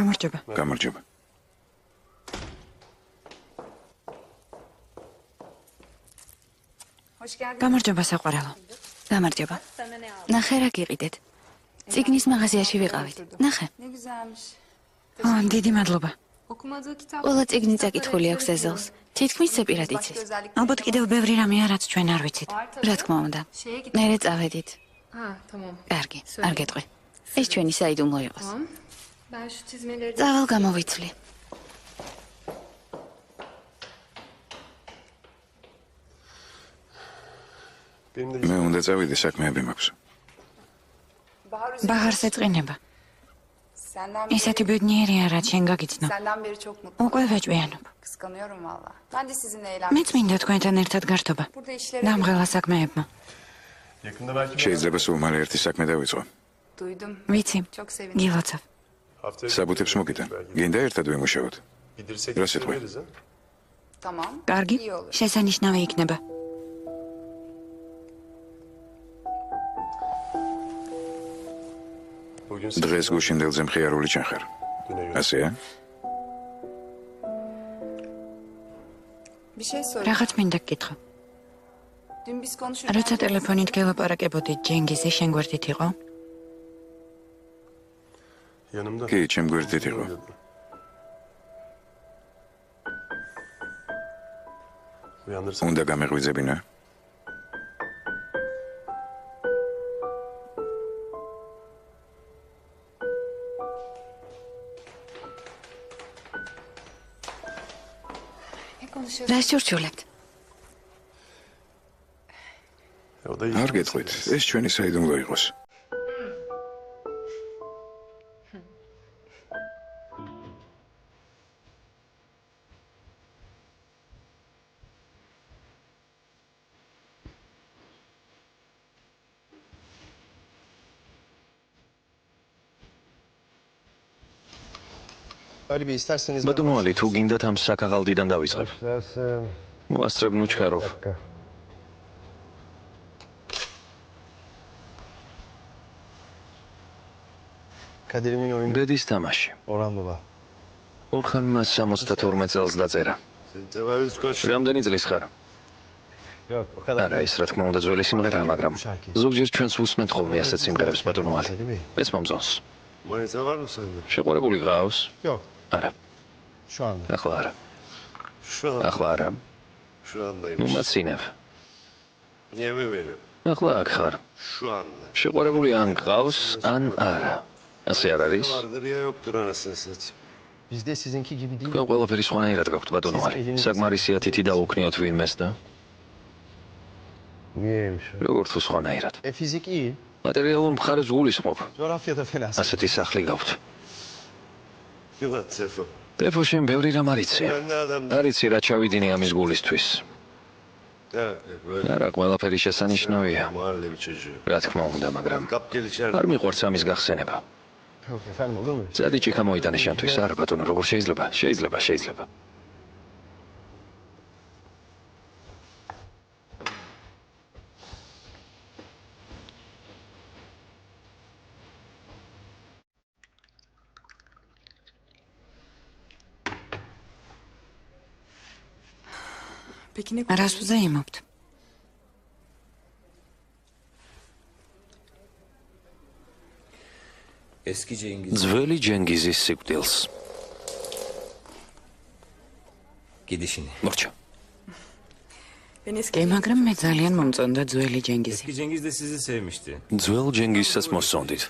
გამარჯობა. გამარჯობა. გამარჯობა საყვარელო. გამარჯობა. ნახე რა გიყიდეთ. წიგნის მაღაზიაში ვიყავით. ნახე. დიდი მადლობა. ყველა წიგნი წაკითხული აქვს ეზელს. თითქმის ზეპირად იცის. ალბათ კიდევ ბევრი რამეა, რაც ჩვენ არ ვიცით. რა თქმა უნდა. მერე წავედით. კარგი, არ გეტყვი. ეს ჩვენი საიდუმლო იყოს. წავალ გამოვიცვლი. მე უნდა წავიდე, საქმეები მაქვს. ბაჰარს ეწყინება. ისეთი ბედნიერია, რაც შენ გაგიცნო. უკვე ვეჭვიანობ. მეც მინდა თქვენთან ერთად გართობა. დამღელა საქმეებმა. შეიძლება სულ მალე ერთი საქმე დავიწყო. ვიცი, გილოცავ. საბუთებს მოგიტან. გინდა ერთად ვიმუშაოთ. რა სიტყვი? კარგი, შესანიშნავი იქნება. დღეს გუშინდელზე მხიარული ჩან ხარ. ასეა? რაღაც მინდა გკითხო. როცა ტელეფონით გელაპარაკებოდით, ჯენგიზი შენ გვერდით იყო? კი, ჩემ გვერდით იყო. უნდა გამეღვიძებინა? რა შურჩულებთ? არ გეტყვით, ეს ჩვენი საიდუმლო იყოს. ბატონო ალი, თუ გინდათ ამ საკაღალდიდან დავიწყებ. მოასწრებ ნუჩქაროვ. დედის თამაში. 472 წელს დაწერა. რამდენი წლის ხარ? არა, ეს რა თქმა უნდა ძველი სიმღერაა, მაგრამ ზოგჯერ ჩვენს ვუსმენთ ხოლმე ასეთ სიმღერებს, ბატონო ალი. ეს მომწონს. შეყვარებული გყავს? არა. ახლა არა. ახლა არა. ნუ მაცინებ. ახლა აქ ხარ. შეყვარებული ან გყავს, ან არა. ასე არ არის? თქვენ ყველაფერი სხვანაირად გაქვთ, ბატონო ალი. საკმარისია თითი დავუქნიოთ ვინმეს და როგორც თუ სხვანაირად. მატერიალურ მხარეს გულისხმობ. ასეთი სახლი გაქვთ. ტეფო შენ ბევრი რამ არიცი. არიცი რა ჩავიდინე ამის გულისთვის. არა, ყველაფერი შესანიშნავია. რა თქმა უნდა, მაგრამ არ მიყვარს ამის გახსენება. წადი ჭიქა მოიტანე შენთვის, არა ბატონო, როგორ შეიძლება? შეიძლება. რას ვზეიმობთ? ძველი ჯენგიზის სიკვდილს. მორჩა. კი, მაგრამ მე ძალიან მომწონდა ძველი ჯენგიზი. ძველ ჯენგიზსაც მოსწონდით.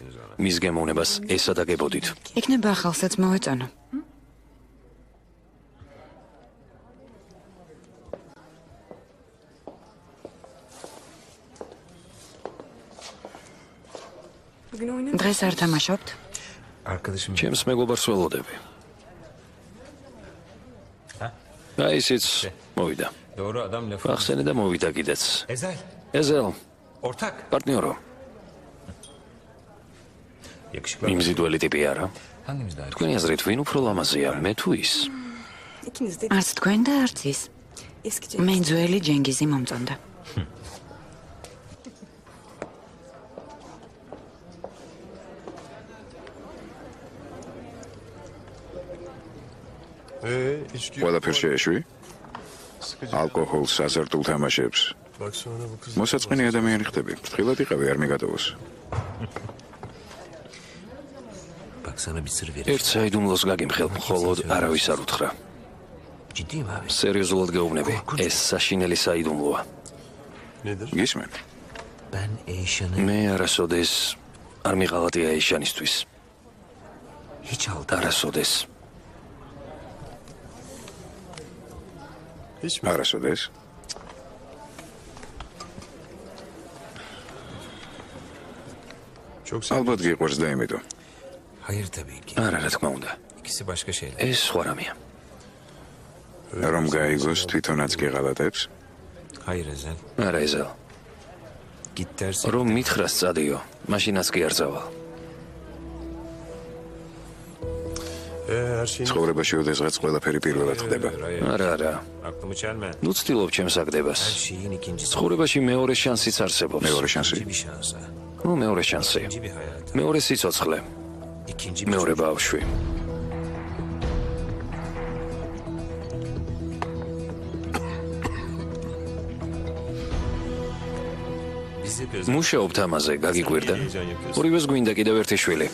მის გემოვნებას ესადაგებოდით. იქნება ახალსაც მოვეწონო. დღეს არ თამაშობთ? ჩემს მეგობარს ველოდები. აი ისიც მოვიდა. ახსენე და მოვიდა კიდეც. ეზელ. პარტნიორო. მიმზიდველი ტიპი არა? თქვენი აზრით ვინ უფრო ლამაზია, მე თუ ის? არც თქვენ და არც ის. მე ძველი ჯენგიზი მომწონდა. ყველაფერს შეეშვი? ალკოჰოლს, აზარტულ თამაშებს. მოსაწყენი ადამიანი ხდები. ფრთხილად იყავი, არ მიგატოვოს. ერთ საიდუმლოს გაგიმხელ, მხოლოდ არავის არ უთხრა. სერიოზულად გეუბნები, ეს საშინელი საიდუმლოა. გისმენ? მე არასოდეს არ მიყავათია ეშანისთვის. არასოდეს. არასოდეს? ალბათ გიყვარს და იმიტომ. არა, რა თქმა უნდა. ეს სხვა რამეა. რომ გაიგოს თვითონაც გეღალატებს? არა ეზელ. რომ მითხრას წადიო, მაშინაც კი არ წავალ. ცხოვრებაში ოდესღაც ყველაფერი პირველად ხდება. არა. ნუ ცდილობ ჩემს აგდებას. ცხოვრებაში მეორე შანსიც არსებობს. მეორე შანსი? ნუ მეორე შანსი. მეორე სიცოცხლე. მეორე ბავშვი. მუშაობთ ამაზე, გაგიკვირდა? ორივეს გვინდა კიდევ ერთი შვილი.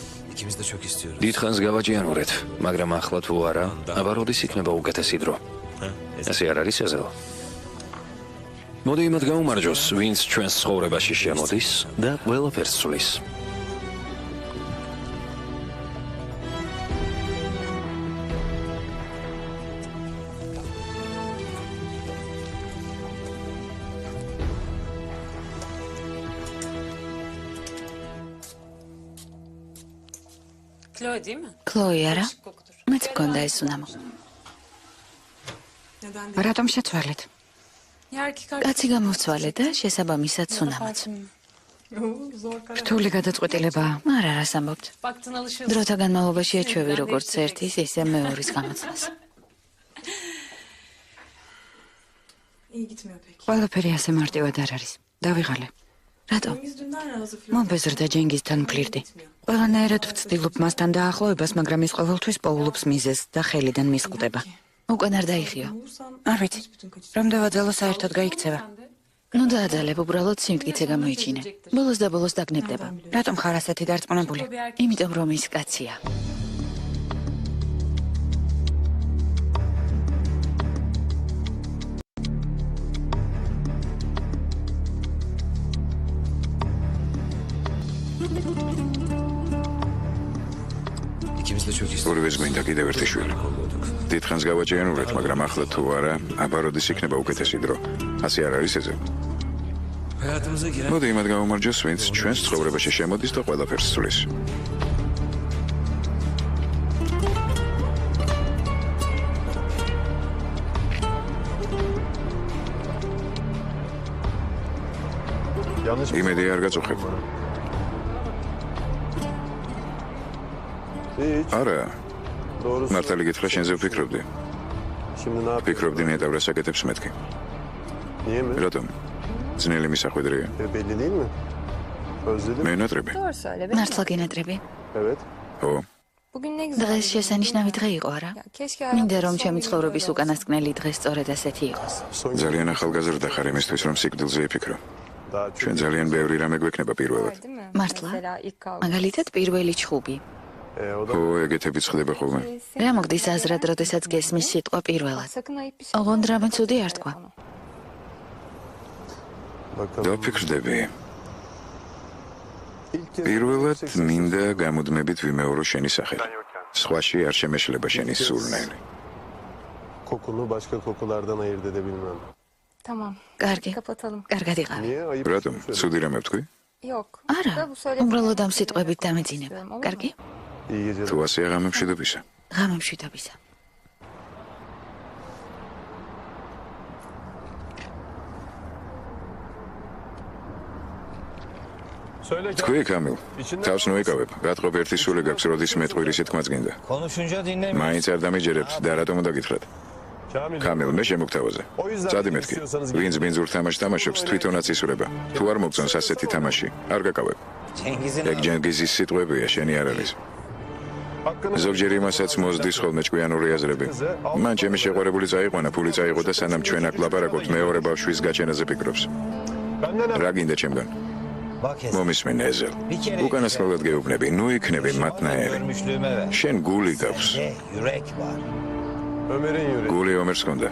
დიდხანს გავაჭიანურეთ, მაგრამ ახლა თუ არა, აბა როდის იქნება უკეთესი დრო? ასე არ არის ეზელ? მოდი იმათ გაუმარჯოს, ვინც ჩვენს ცხოვრებაში შემოდის და ყველაფერს ცვლის. ქლოი არა? მეც მქონდა ეს უნამო. რატომ შეცვალეთ? კაცი გამოვცვალე და შესაბამისად უნამოც. რთული გადაწყვეტილებაა. არა, რას ამბობთ? დროთა განმავლობაში ეჩვევი როგორც ერთის, ისე მეორის გამოცდას. ყველაფერი ასე მარტივად არ არის. დავიღალე. რატომ? მომბეზრდა ჯენგისთან ფლირტი. ყველანაირად ვცდილობ მასთან დაახლოებას, მაგრამ ის ყოველთვის პოულობს მიზეზს და ხელიდან მისყდება. უკან არ დაიხიო. არ ვიცი. რომ დავაძალო საერთოდ გაიქცევა. ნუ დააძალებ, უბრალოდ სიმტკიცე გამოიჩინე. ბოლოს და ბოლოს დაგნებდება. რატომ ხარ ასეთი დარწმუნებული? იმიტომ რომ ის კაცია. ორივეს გვინდა კიდევ ერთი შვილი. დიდხანს გავაჭიანურეთ, მაგრამ ახლა თუ არა, აბა როდის იქნება უკეთესი დრო? ასე არ არის ეზელ? მოდი იმათ გავუმარჯოს, ვინც ჩვენს ცხოვრებაში შემოდის და ყველაფერს ცვლის. იმედი არ გაწუხებ. არა. მართალი გითხრა, შენზე ვფიქრობდი. ფიქრობდი ნეტავრას აკეთებს მეთქი. რატომ? ძნელი მისახვედრია. მე ნატრები. მართლა გინატრები? ო, დღეს შესანიშნავი დღე იყო, არა? მინდა რომ ჩემი ცხოვრების უკანასკნელი დღე სწორედ ასეთი იყოს. ძალიან ახალგაზრდა ხარ იმისთვის, რომ სიკვდილზე იფიქრო. ჩვენ ძალიან ბევრი რამე გვექნება პირველად. მართლა? მაგალითად პირველი ჩხუბი. ო, ეგეთებიც ხდება ხოლმე. რა მოგდის აზრად, როდესაც გესმის სიტყვა პირველად? ოღონდ რამე ცუდი არ თქვა. დაფიქრდები. პირველად მინდა გამუდმებით ვიმეორო შენი სახე. სხვაში არ შემეშლება შენი სურნელი. Kokunu başka kokulardan ayırt edebilmem. კარგი. კარგად იყავი. რატომ? ცუდი რამე ვთქვი? არა, უბრალოდ ამ სიტყვებით დამეძინება. კარგი? İyi geceler. თუ ასე აღამემშვიდობისა. ღამემშვიდობისა. Söyle ki. თქვი, კამილ. თავს მოიკავებ. გატყობ ერთი სული გაქვს, როდის მეტყვირი სიტყვაც გინდა. მაინც არ დამიჯერებთ და რატომ უნდა გითხრათ? კამილ, მე შემოგთავაზე. წადი მეთქი. ვინც ბინძურ თამაშს თამაშობს, თვითონაც ისურება. თუ არ მოგწონს ასეთი თამაში, არ გაკავებ. ეგ ჯენგიზის სიტყვებია, შენი არ არის. ზოგჯერ იმასაც მოსდის ხოლმე ჭკვიანური აზრები. მან ჩემი შეყვარებული წაიყვანა, ფული წაიღო და სანამ ჩვენ აქ ლაპარაკობთ, მეორე ბავშვის გაჩენაზე ფიქრობს. რა გინდა ჩემგან? მომისმენ ეზელ. უკანასკნელად გეუბნები, ნუ იქნები მათნაერი. შენ გული გაქვს. გული ომერს ჰქონდა.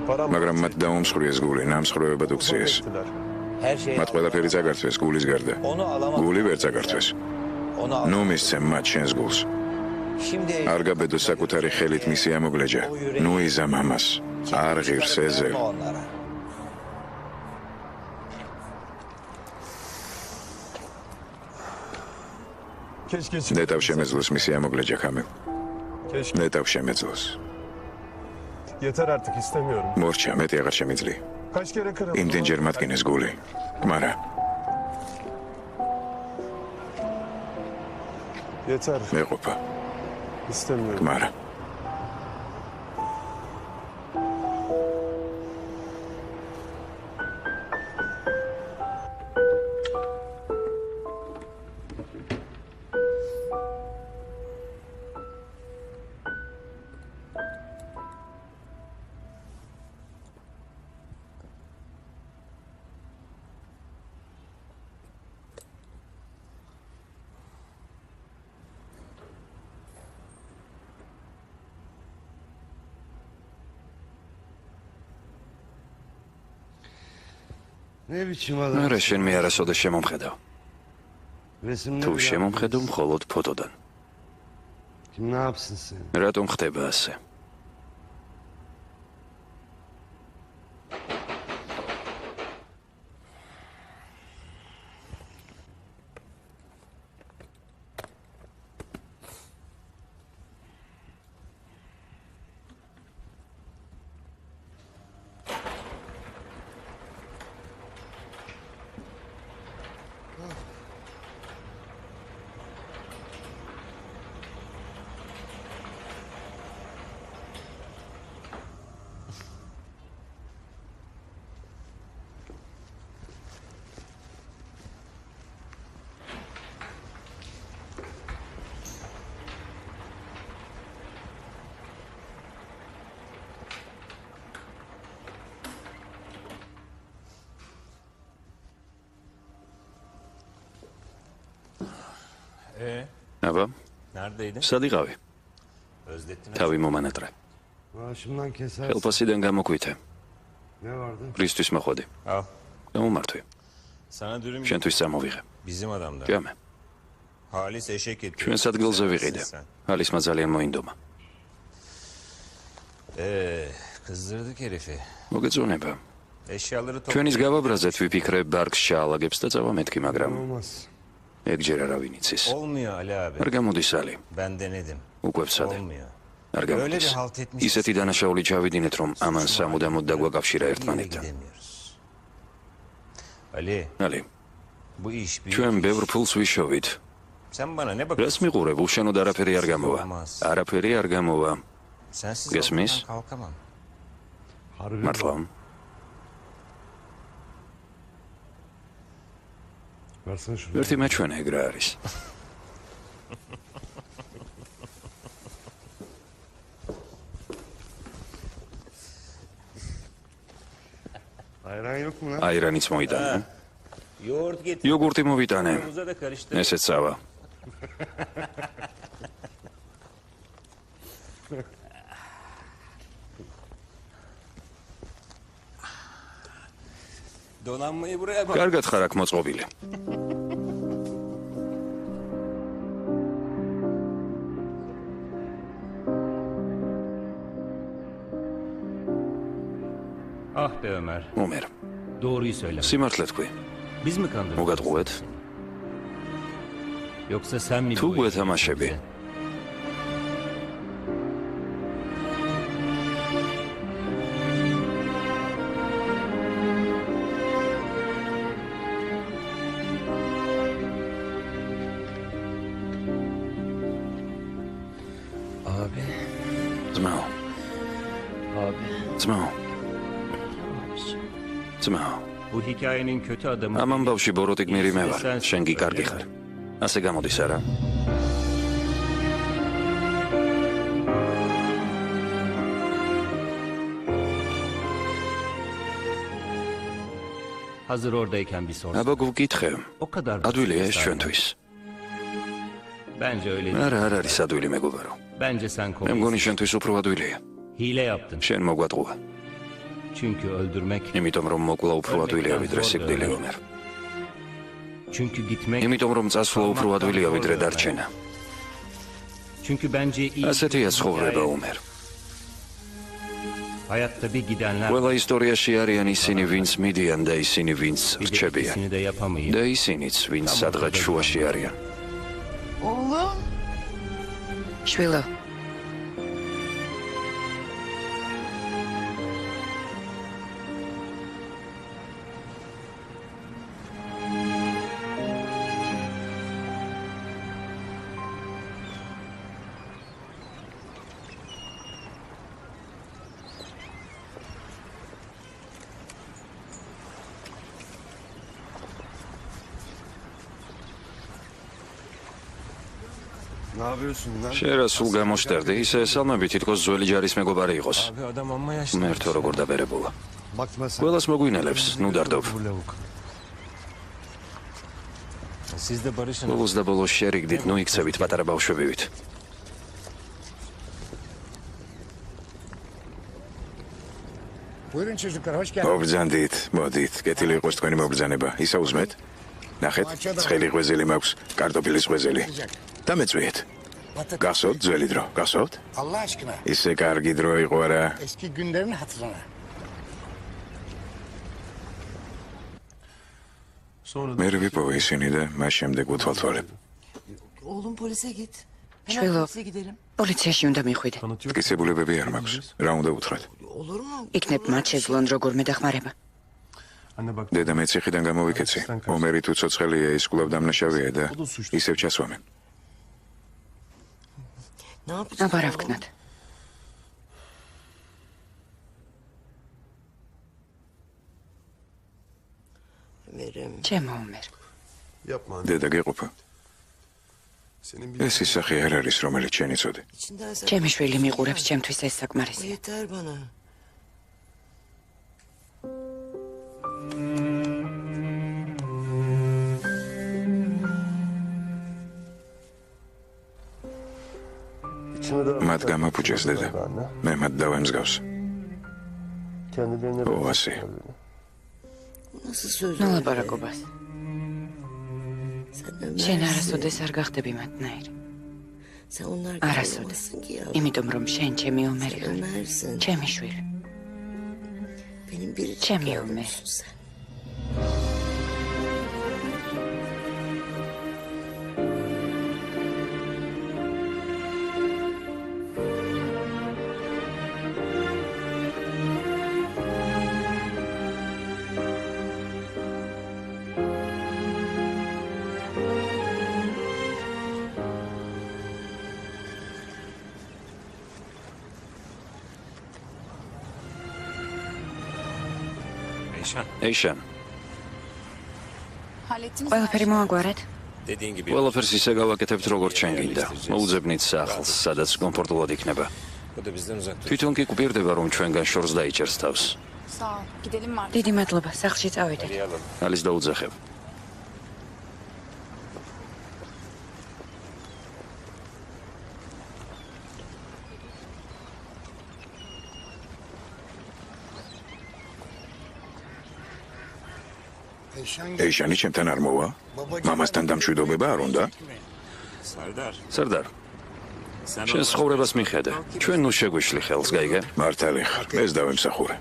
მაგრამ მათ დაუმსხვრიეს გული, ნამსხვრევებად უქციეს. მათ ყველაფერი წაგართვეს გულის გარდა. გული ვერ წაგართვეს. ნუ მისცემ მათ შენს გულს. არ გაბედო საკუთარი ხელით მისი ამოგლეჯა. ნუ იზამ ამას. არ ღირს ეზელ. ნეტავ შემეძლოს მისი ამოგლეჯა ხამილ. ნეტავ შემეძლოს. Yeter artık istemiyorum. მორჩა, მეტი აღარ შემიძლია. Kaç kere kırıldım? იმდენჯერ მათკინეს გული. კმარა. Yeter. მეყოფა. İstemiyorum. კმარა. არა შენ მე არასოდეს შემომხედავ. თუ შემომხედავ მხოლოდ ფოტოდან. რატომ ხდება ასე? აბა, სად იყავი? თავი მომანატრე. ხელფასიდან გამოგვიթե. რისთვის მოხვედი? გამომართვი. შენთვის წამოვიღე. ჯამე. ჩვენს ადგილზე ვიყიდე. ალისმა ძალიან მოინდომა. მოგეწონება. ჩვენის გავაბრაზეთ ვიფიქრებ ბარგს ჩაალაგებს და წავა მეთქი, მაგრამ ეგჯერ არავინ იცის. არ გამოდის ალი. უკვე ვცადე. არ გამოდის. ისეთი დანაშაული ჩავიდინეთ, რომ ამან სამუდამოდ დაგვაკავშირა ერთმანეთთან. ალი, ჩვენ ბევრ ფულს ვიშოვით. რას მიყურებ, უშენოდ არაფერი არ გამოვა. არაფერი არ გამოვა. გესმის? მართლა? ერთი მაჩვენა ეგ რა არის. აირანიც მოიტანა. იოგურტი მოვიტანე. ესეც სავა. კარგად ხარ აქ მოწყობილი. ომერ. სიმართლე თქვი. მოგატყუეთ. თუ გვეთამაშები. ამ ამბავში ბოროტი გმირი მე ვარ. შენ კი კარგი ხარ. ასე გამოდის არა? Hazır oradayken bir sorsun. აბა გუკითხე, O kadar ადვილია ეს basit. ჩვენთვის. Bence öyle değil. არა, არ არის ადვილი მეგობარო. Bence sen მე მგონი komik. შენთვის უფრო ადვილია. Hile yaptın. შენ მოგვატყუა. Çünkü öldürmek. იმიტომ რომ მოკლა უფრო ადვილია ვიდრე სიკვდილი ომერ. Çünkü gitmek. იმიტომ რომ წასვლა უფრო ადვილია ვიდრე დარჩენა. Çünkü bence iyi. ასეთია ცხოვრება ომერ. Hayatta bir gidenler. ყველა ისტორიაში არიან ისინი, ვინც მიდიან და ისინი, ვინც Bir de რჩებიან. ikisini de yapamayıp. და ისინიც, ვინც სადღაც შუაში არიან. შვილო, Ne yapıyorsun lan? შენ რა სულ გამოშტერდი, ისე ესალმები თითქოს ძველი ჯარის მეგობარი იყოს. Abi adam amma yaşlı. მერთო როგორ დაბერებულა. Bakma sen. ყველას მოგვინელებს, ნუ დარდობ. Bu lavuk. Siz de barışın. ბოლოს და ბოლოს შერიგდით, ნუ იქცევით პატარა ბავშვებივით. Buyurun çocuklar, hoş geldiniz. მობრძანდით, მოდით, კეთილი იყოს თქვენი მობრძანება. ისა უსმეთ? ნახეთ, ცხელი ღვეზელი მაქვს, კარტოფილის ღვეზელი. და მეწვიეთ. გახსოვთ ძველი დრო, გახსოვთ? Allah aşkına, ისე კარგი დრო იყო არა? eski günlerin hatırına. Sonra da მე ვიპოვე ისინი და მას შემდეგ უთვალთვალებ. Oğlum polise git. Hemen Şöyle. polise gidelim. პოლიციაში უნდა მიხვიდე. tanıtıyor. მტკიცებულებები არ მაქვს. რა უნდა უთხრათ? Olur mu? იქნებ მათ შეძლონ როგორმე დახმარება. Anne bak. დედა მე ციხიდან გამოვიქეცი. ომერი თუ ცოცხალია, ის კვლავ დამნაშავეა და ისევ ჩასვამენ. Ne yapacağız? აბა რა ვქნათ? Ömer'im. ჩემო ომერ. Yapma anne. დედა გეყოფა. Senin bir ეს ის სახე არ არის, რომელიც შენ იცოდე. İçinden sen... ჩემი შვილი მიყურებს ჩემთვის ეს O საკმარისია. yeter bana. içini de მათ გამაფუჭეს დედა. მე მათ დავემსგავს. kendilerine O asi. Nasıl söz? ნუ ლაპარაკობას. Sen შენ Ömer'sin. არასოდეს არ გახდები მათნაირი. Sen onlar gibi Arasıdır. olamazsın ki ya. იმიტომ რომ შენ ჩემი ომერი ხარ. Ömer'sin. ჩემი შვილი. Benim biricik Cem yavrumsun sen. ეიშან, ყველაფერი მოაგვარეთ? ყველაფერს ისე გავაკეთებთ, როგორც ჩვენ გინდა. მოუძებნით სახლს, სადაც კომფორტულად იქნება. თვითონ კი გვპირდება, რომ ჩვენგან შორს დაიჭერს თავს. Sağ ol. Gidelim mi artık? დიდი მადლობა, სახლში წავიდეთ. ალის დაუძახებ. ეიშანი ჩემთან არ მოვა? მამასთან დამშვიდობება არ უნდა? სარდარ, შენ ცხოვრებას მიხედე. ჩვენ ნუ შეგვიშლი ხელს, გაიგე? მართალი ხარ, ეს დავემსახურე.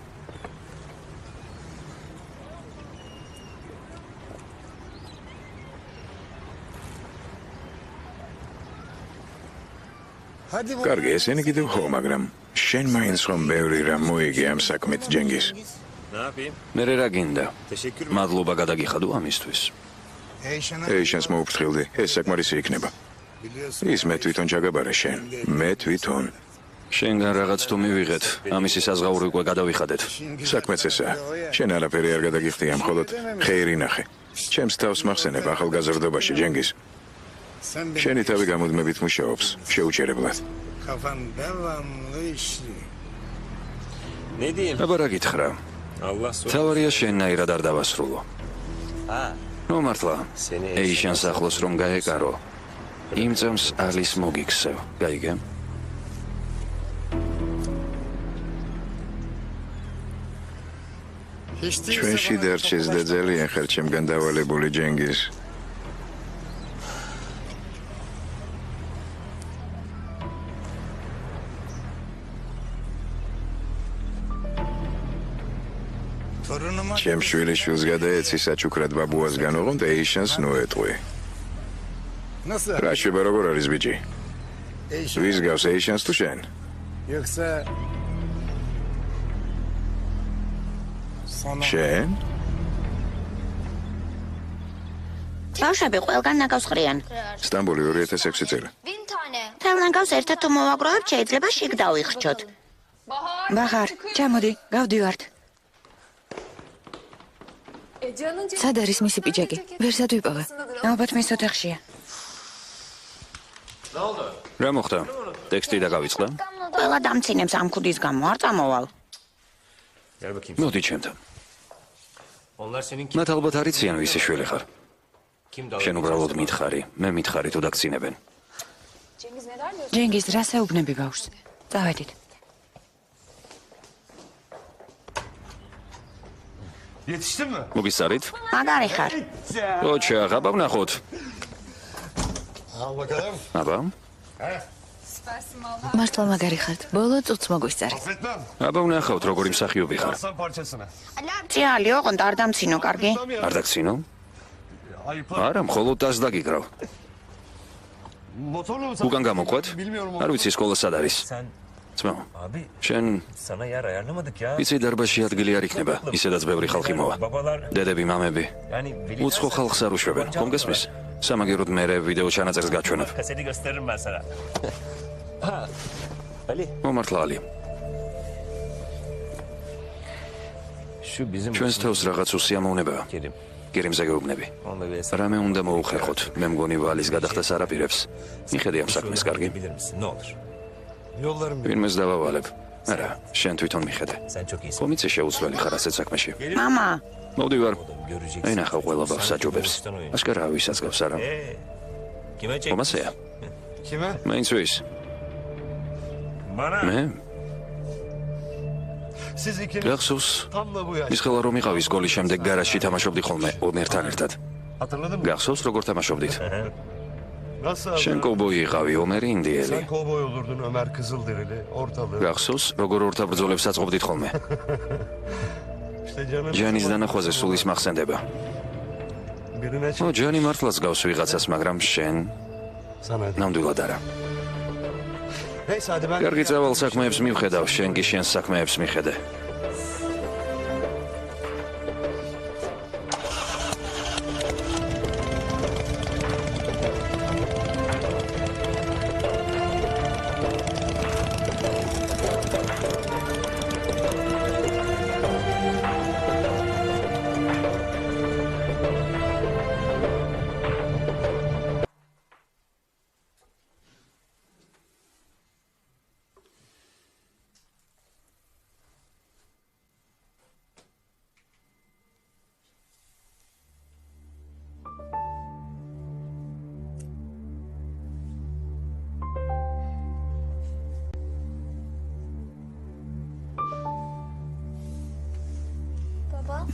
Hadi bu. კარგი, ესენი კიდევ ხო, მაგრამ შენ მაინც ხომ ბევრი რამ მოიგე ამ საქმით, ჯენგის. მე რა გინდა? მადლობა გადაგიხადო ამისთვის. Eyşan'a ეიშანს მოუფრთხილდი, ეს საკმარისი იქნება. biliyorsun. ის მე თვითონ ჩაგაბარე შენ. მე თვითონ. შენგან რაღაც თუ მივიღეთ, ამისი საზღაური უკვე გადავიხადეთ. საქმეც ესაა. შენ არაფერი არ გადაგიხდია, მხოლოდ ხეირი ნახე. ჩემს თავს მახსენებ ახალგაზრდობაში, ჯენგის. Sen benim შენი თავი გამუდმებით მუშაობს, შეუჩერებლად. kafan devamlı işliyor. აბა რა გითხრა? თავარია შენნაირად არ დავასრულო. ნუ მართლა. ეიშანს ახლოს რომ გაეკარო. იმ წამს ალის მოგიქცევ. გაიგე? ჩვენში დარჩეს და ძალიან ხარ ჩემგან დავალებული ჯენგიზ. ჩემ შვილიშვილს გადაეცი საჩუქრად ბაბუას განუღონ და ეიშანს ნოეტყვი. რა შეიძლება როგორ არის ბიჭი? ვის გავს ეიშანს თუ შენ? შენ? ბავშვები ყველგან ნაგავს ყრიან. სტამბოლი 2006 წელი. თელ ნაგავს ერთად თუ მოვაგროვებთ, შეიძლება შიგ დავიხრჩოთ. ბახარ, ჩამოდი, გავდივართ. სად არის მისი პიჯაკი? ვერსად ვიპოვე. ალბათ მის ოთახშია. რა მოხდა? ტექსტი დაგავიწყდა? ყველა დამცინებს ამ ქუდის გამო, არ წამოვალ. მოდი ჩემთან. მათ ალბათ არიციან ვისი შვილი ხარ. შენ უბრალოდ მითხარი, მე მითხარი თუ დაგცინებენ. ჯენგიზ, რა საუბნები ბავშვს? წავედით. მოგისწარით? მაგარი ხარ. ოჩა, აბა ვნახოთ. აბა? მართლა მაგარი ხართ. ბოლო წუთს მოგვისწარით. აბა ვნახავთ როგორი მსახიობი ხარ. ჭიალი, ოღონდ არ დამცინო, კარგი? არ დაგცინო? არა, მხოლოდ დას დაგიგრავ. უკან გამოყვეთ? არ ვიცი სკოლა სად არის. ძმა, შენ იცი დარბაზში ადგილი არ იქნება, ისედაც ბევრი ხალხი მოვა. დედები, მამები. უცხო ხალხს არ უშვებენ, ხომ გესმის? სამაგეროდ მერე ვიდეო ჩანაწერს გაჩვენებ. მომართლა ალი. ჩვენს თავს რაღაც უსიამოვნებაა. გერიმზე გეუბნები. რამე უნდა მოუხერხოთ, მე მგონი ვალის გადახდას არ აპირებს. მიხედი ამ საქმეს, კარგი? ვინმეს დავავალებ. არა, შენ თვითონ მიხედე. ხომ იცი შეუცვლელი ხარ ასეთ საქმეში? მამა, მოვდივარ. აინახავ ყველა ბავშვს აჯობებს. აშკარა ვისაც გავს არა. ხომ ასეა? მაინც ვის? მე? გახსოვს? ის ხელა რომ იყავის გოლის შემდეგ გარაჟში თამაშობდი ხოლმე ომერთან ერთად. გახსოვს როგორ თამაშობდით? შენ კოვბოი იყავი, ომერი ინდიელი. გახსოვს როგორ ორთა ბრძოლებს აწყობდით ხოლმე? ჯანის დანახვაზე სულ ის მახსენდება. ჯანი მართლაც გავს ვიღაცას, მაგრამ შენ ნამდვილად არა. კარგი წავალ საქმეებს მივხედავ, შენ კი შენს საქმეებს მიხედე.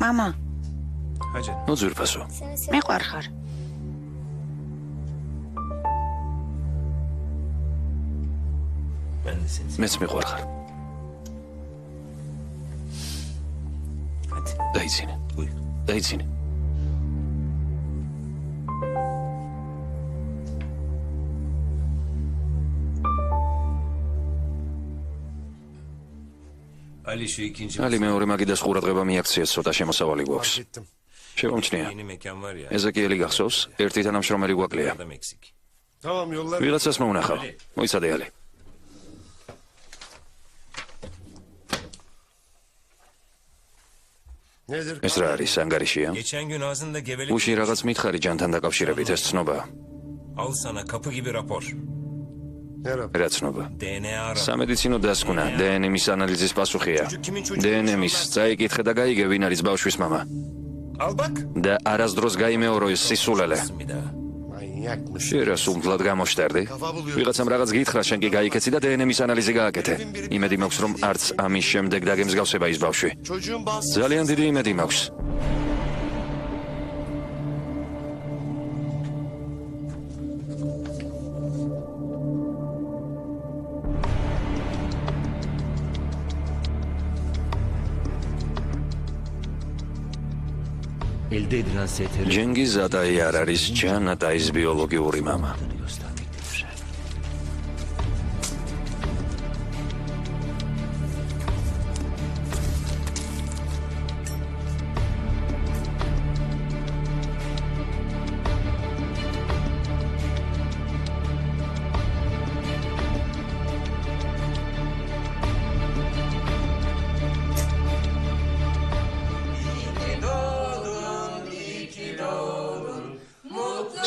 მამა, ნუ ძვირფასო. მეყვარ ხარ. მეც მეყვარ ხარ. დაიცინე. დაიცინე. ალი მეორე მაგიდას ყურადღება მიაქციეს, ცოტა შემოსავალი გვაქვს. შევამჩნია. ეზეკიელი გახსოვს, ერთი თანამშრომელი გვაკლია. ვიღაცას მოუნახავ. მოიცადე ალი. ეს რა არის, ანგარიშია? უშინ რაღაც მითხარი ჯანთან დაკავშირებით, ეს ცნობაა. რა ცნობა? სამედიცინო დასკვნა, დნმ-ის ანალიზის პასუხია. დნმ-ის წაიკითხე და გაიგე, ვინ არის ბავშვის მამა. და არასდროს გაიმეორო ის სისულელე. შენ სულ გამოშტერდი? ვიღაცამ რაღაც გითხრა, შენ კი გაიქეცი და დნმ-ის ანალიზი გააკეთე. იმედი მაქვს, რომ არც ამის შემდეგ დაგემსგავსება ის ბავშვი. ძალიან დიდი იმედი მაქვს. ჯენგი ზადაი არ არის ჯანა და ის ბიოლოგიური მამა.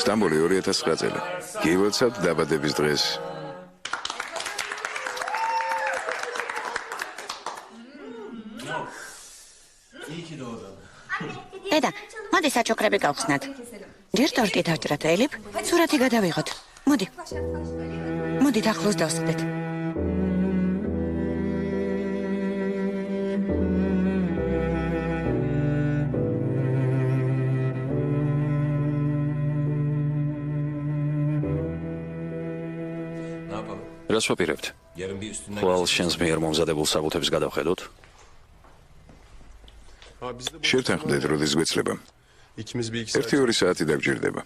სტამბოლი 2009 წელი. გივლოცავთ დაბადების დღეს. დედა, მოდი საჩუქრები გავხსნათ. ჯერ ტორტი დავჭრათ, ელიფ, სურათი გადავიღოთ. მოდი. მოდით ახლოს დავსხდეთ. რას ვაპირებთ? ხვალ შენს მიერ მომზადებულ საბუთებს გადავხედოთ? შევთანხმდეთ, როდის გვეცლება. 1-2 საათი დაგჭირდება.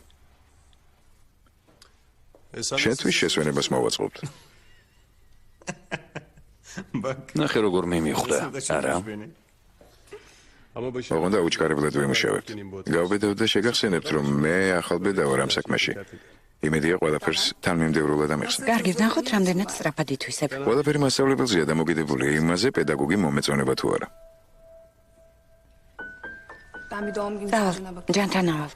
შენთვის შესვენებას მოვაწყობთ. ნახე როგორ მიმიხვდა, არა? ოღონდ უჩქარებლად ვიმუშავებთ. გავბედავ და შეგახსენებთ, რომ მე ახალბედა ვარ ამ საქმეში. იმედია ყველაფერს თანმიმდევრულად ამეხსნა. კარგი, ვნახოთ, რამდენად სწრაფად ითვისებ. ყველაფერი მასწავლებელზეა დამოკიდებული, იმაზე პედაგოგი მომეწონება თუ არა. დავალ, ჯანთან ავალ.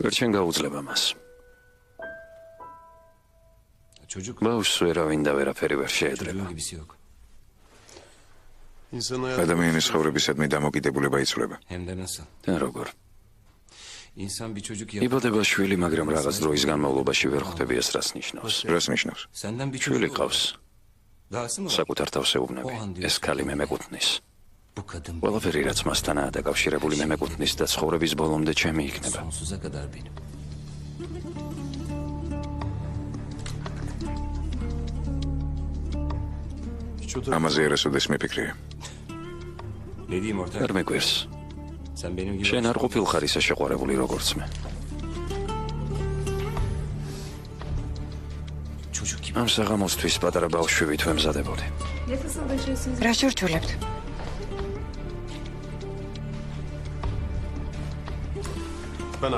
ვერ შენ გაუძლება მას. ბავშვს ვერავინ და ვერაფერი ვერ შეედრება. ადამიანის ცხოვრებისადმი დამოკიდებულება იცვლება. და როგორ? იბადება შვილი, მაგრამ რაღაც დროის განმავლობაში ვერ ხვდები ეს რას ნიშნავს. რას ნიშნავს? შვილი ყავს. საკუთარ თავს ეუბნები. ეს ქალი მე მეკუთვნის. ყველაფერი რაც მასთანაა დაკავშირებული მე მეკუთვნის და ცხოვრების ბოლომდე ჩემი იქნება. ამაზე არასოდეს მიფიქრია. არ მეგვერს. შენ არ ყოფილ ხარ ისე შეყვარებული როგორც მე. ამ საღამოსთვის პატარა ბავშვი ვით ვემზადებოდი. რა შორჩულებთ?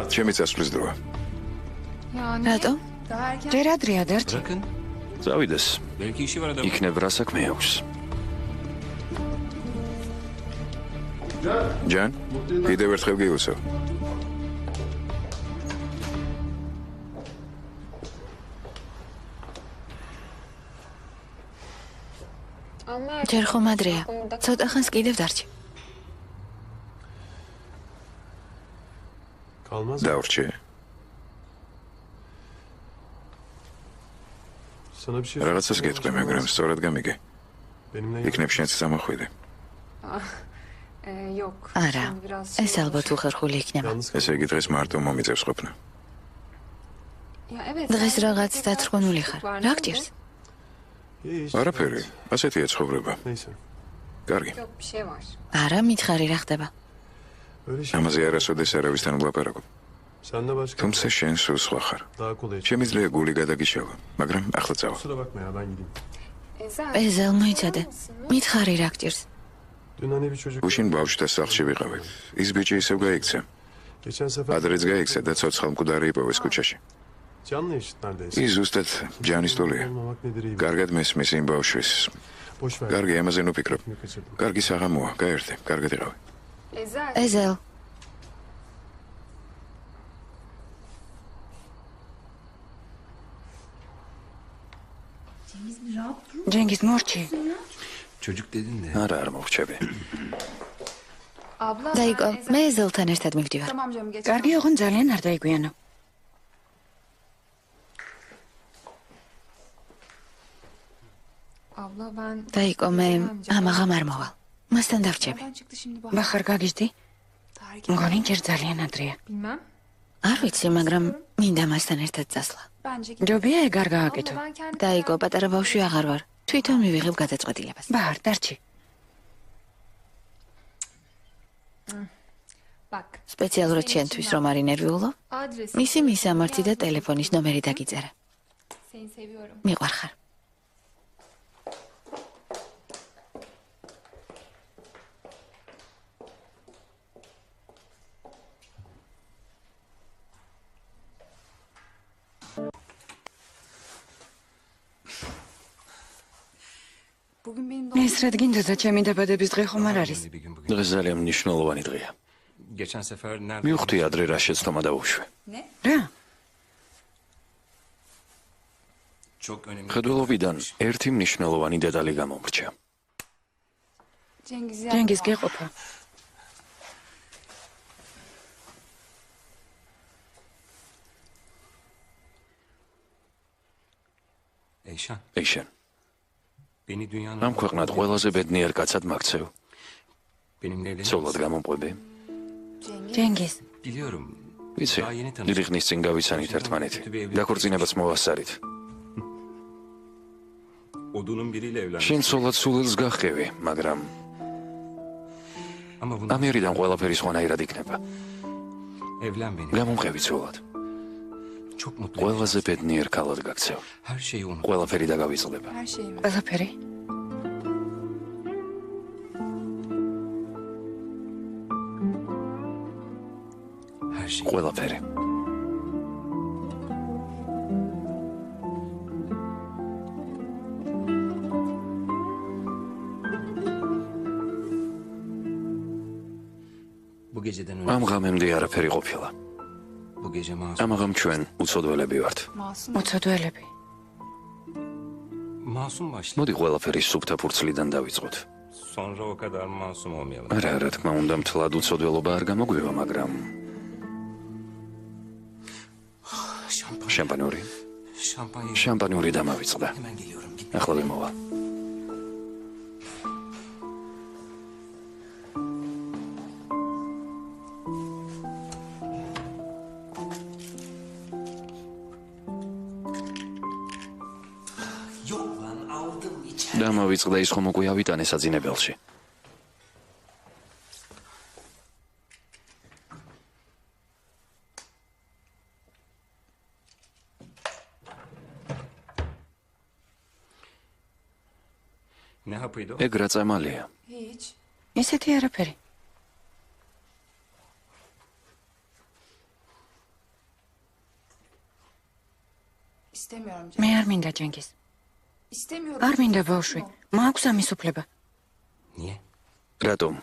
ჩემი წასვლის დროა. რატო? ჯერ ადრეა დარჩ. წავიდეს. იქნებ რა საქმე აქვს. ჯან, კიდევ ერთხელ გიუსო. ჯერ ხომ ადრეა. ცოტა ხანს კიდევ დარჩი. დავრჩე. რაღაცას გეტყვი, მაგრამ სწორად გამიგე. იქნებ შენც სამოხვიდე. არა, ეს ალბათ უხერხული იქნება. ესე იგი დღეს მარტო მომიწევს ყოფნა. დღეს რაღაც დათრგუნული ხარ. რა გჭირს? არაფერი, ასეთია ცხოვრება. კარგი. არა, მითხარი რა ხდება. ამაზე არასოდეს არავისთან ვლაპარაკობ. თუმცა შენ სულ სხვა ხარ. შემიძლია გული გადაგიშალა, მაგრამ ახლა წავა. ეზელ მოიცადე. მითხარი რა გჭირს? უშინ ბავშვთა სახლში ვიყავი. ის ბიჭი ისევ გაიქცა. ადრეც გაიქცა და ცოცხალ მკვდარი იპოვეს ქუჩაში. ის ზუსტად ჯანის ტოლია. კარგად მესმის იმ ბავშვის. კარგი, ამაზე ნუ ფიქრობ. კარგი საღამოა, გაერთე, კარგად იყავი. ეზელ. ჯენგის მორჩი. Çocuk dedin de. არა, არ მოვრჩები. დაიგო, მე ზელთან ერთად მივდივარ. კარგი, ოღონ ძალიან არ დაიგვიანო. დაიგო, მე ამაღამ არ მოვალ. მასთან დავრჩები. ბახარ გაგიჟდი? მგონი ჯერ ძალიან ადრეა. არ ვიცი, მაგრამ მინდა მასთან ერთად წასვლა. ჯობია ეგ არ გააკეთო. დაიგო, პატარა ბავშვი აღარ ვარ. თვითონ მივიღებ გადაწყვეტილებას. ბარ, დარჩი. სპეციალურად შენთვის რომ არ ინერვიულო? მისი მისამართი და ტელეფონის ნომერი დაგიწერა. მიყვარხარ. ეს რად გინდოდა ჩემი დაბადების დღე ხომ არ არის? დღეს ძალიან მნიშვნელოვანი დღეა. Geçen sefer nerede? მივხვდი ადრე რა შეცდომა დაუშვე. რა? Çok önemli. ხედველობიდან ერთი მნიშვნელოვანი დეტალი გამომრჩა. ჯენგის გეყოფა. Eyşan, ეიშენ, beni dünyanın ამ ქვეყნად ყველაზე ბედნიერ კაცად მაქცევ. benimle evlenir ცოლად misin? გამომყვები. ჯენგის. Biliyorum. ვიცი, Daha yeni tanıştık. დიდი ხნის წინ გავიცანით ერთმანეთი. დაქორწინებას მოვასწარით. Odunun biriyle evlenmiş. შენ ცოლად სულელს გახყევი, მაგრამ Ama bundan ამერიდან ყველაფერი სხვანაირად იქნება. evlen benim. გამომყევი ცოლად. Çok mutlu. ყველაზე ბედნიერ ქალად გაქცევ. Her şeyi unut. ყველაფერი დაგავიწყდება. ყველაფერი? Her şey. ყველაფერი. Bu geceden önce. ამ ღამემდე არაფერი ყოფილა. Bu gece masum. ამ ღამ ჩვენ უცოდველები ვართ. უცოდველები. Masum başladı. მოდი ყველაფერი სუფთა ფურცლიდან დავიწყოთ. Sonra o kadar masum olmayalım. არა, რა თქმა უნდა, მთლად უცოდველობა არ გამოგვივა, მაგრამ Şampan. შამპანური, Şampanya. შამპანური დამავიწყდა. Hemen geliyorum. Git. ახლა ვიმოვა. Yok lan aldım içeri. დამავიწყდა ის ხომ უკვე ავიტანე საძინებელში. Ne hapıydı o? ეგ რა წამალია? ესეთი არაფერი. მე არ მინდა ჯენგის. არ მინდა ბავშვი. მაქვს ამის უფლება. Niye? რატომ?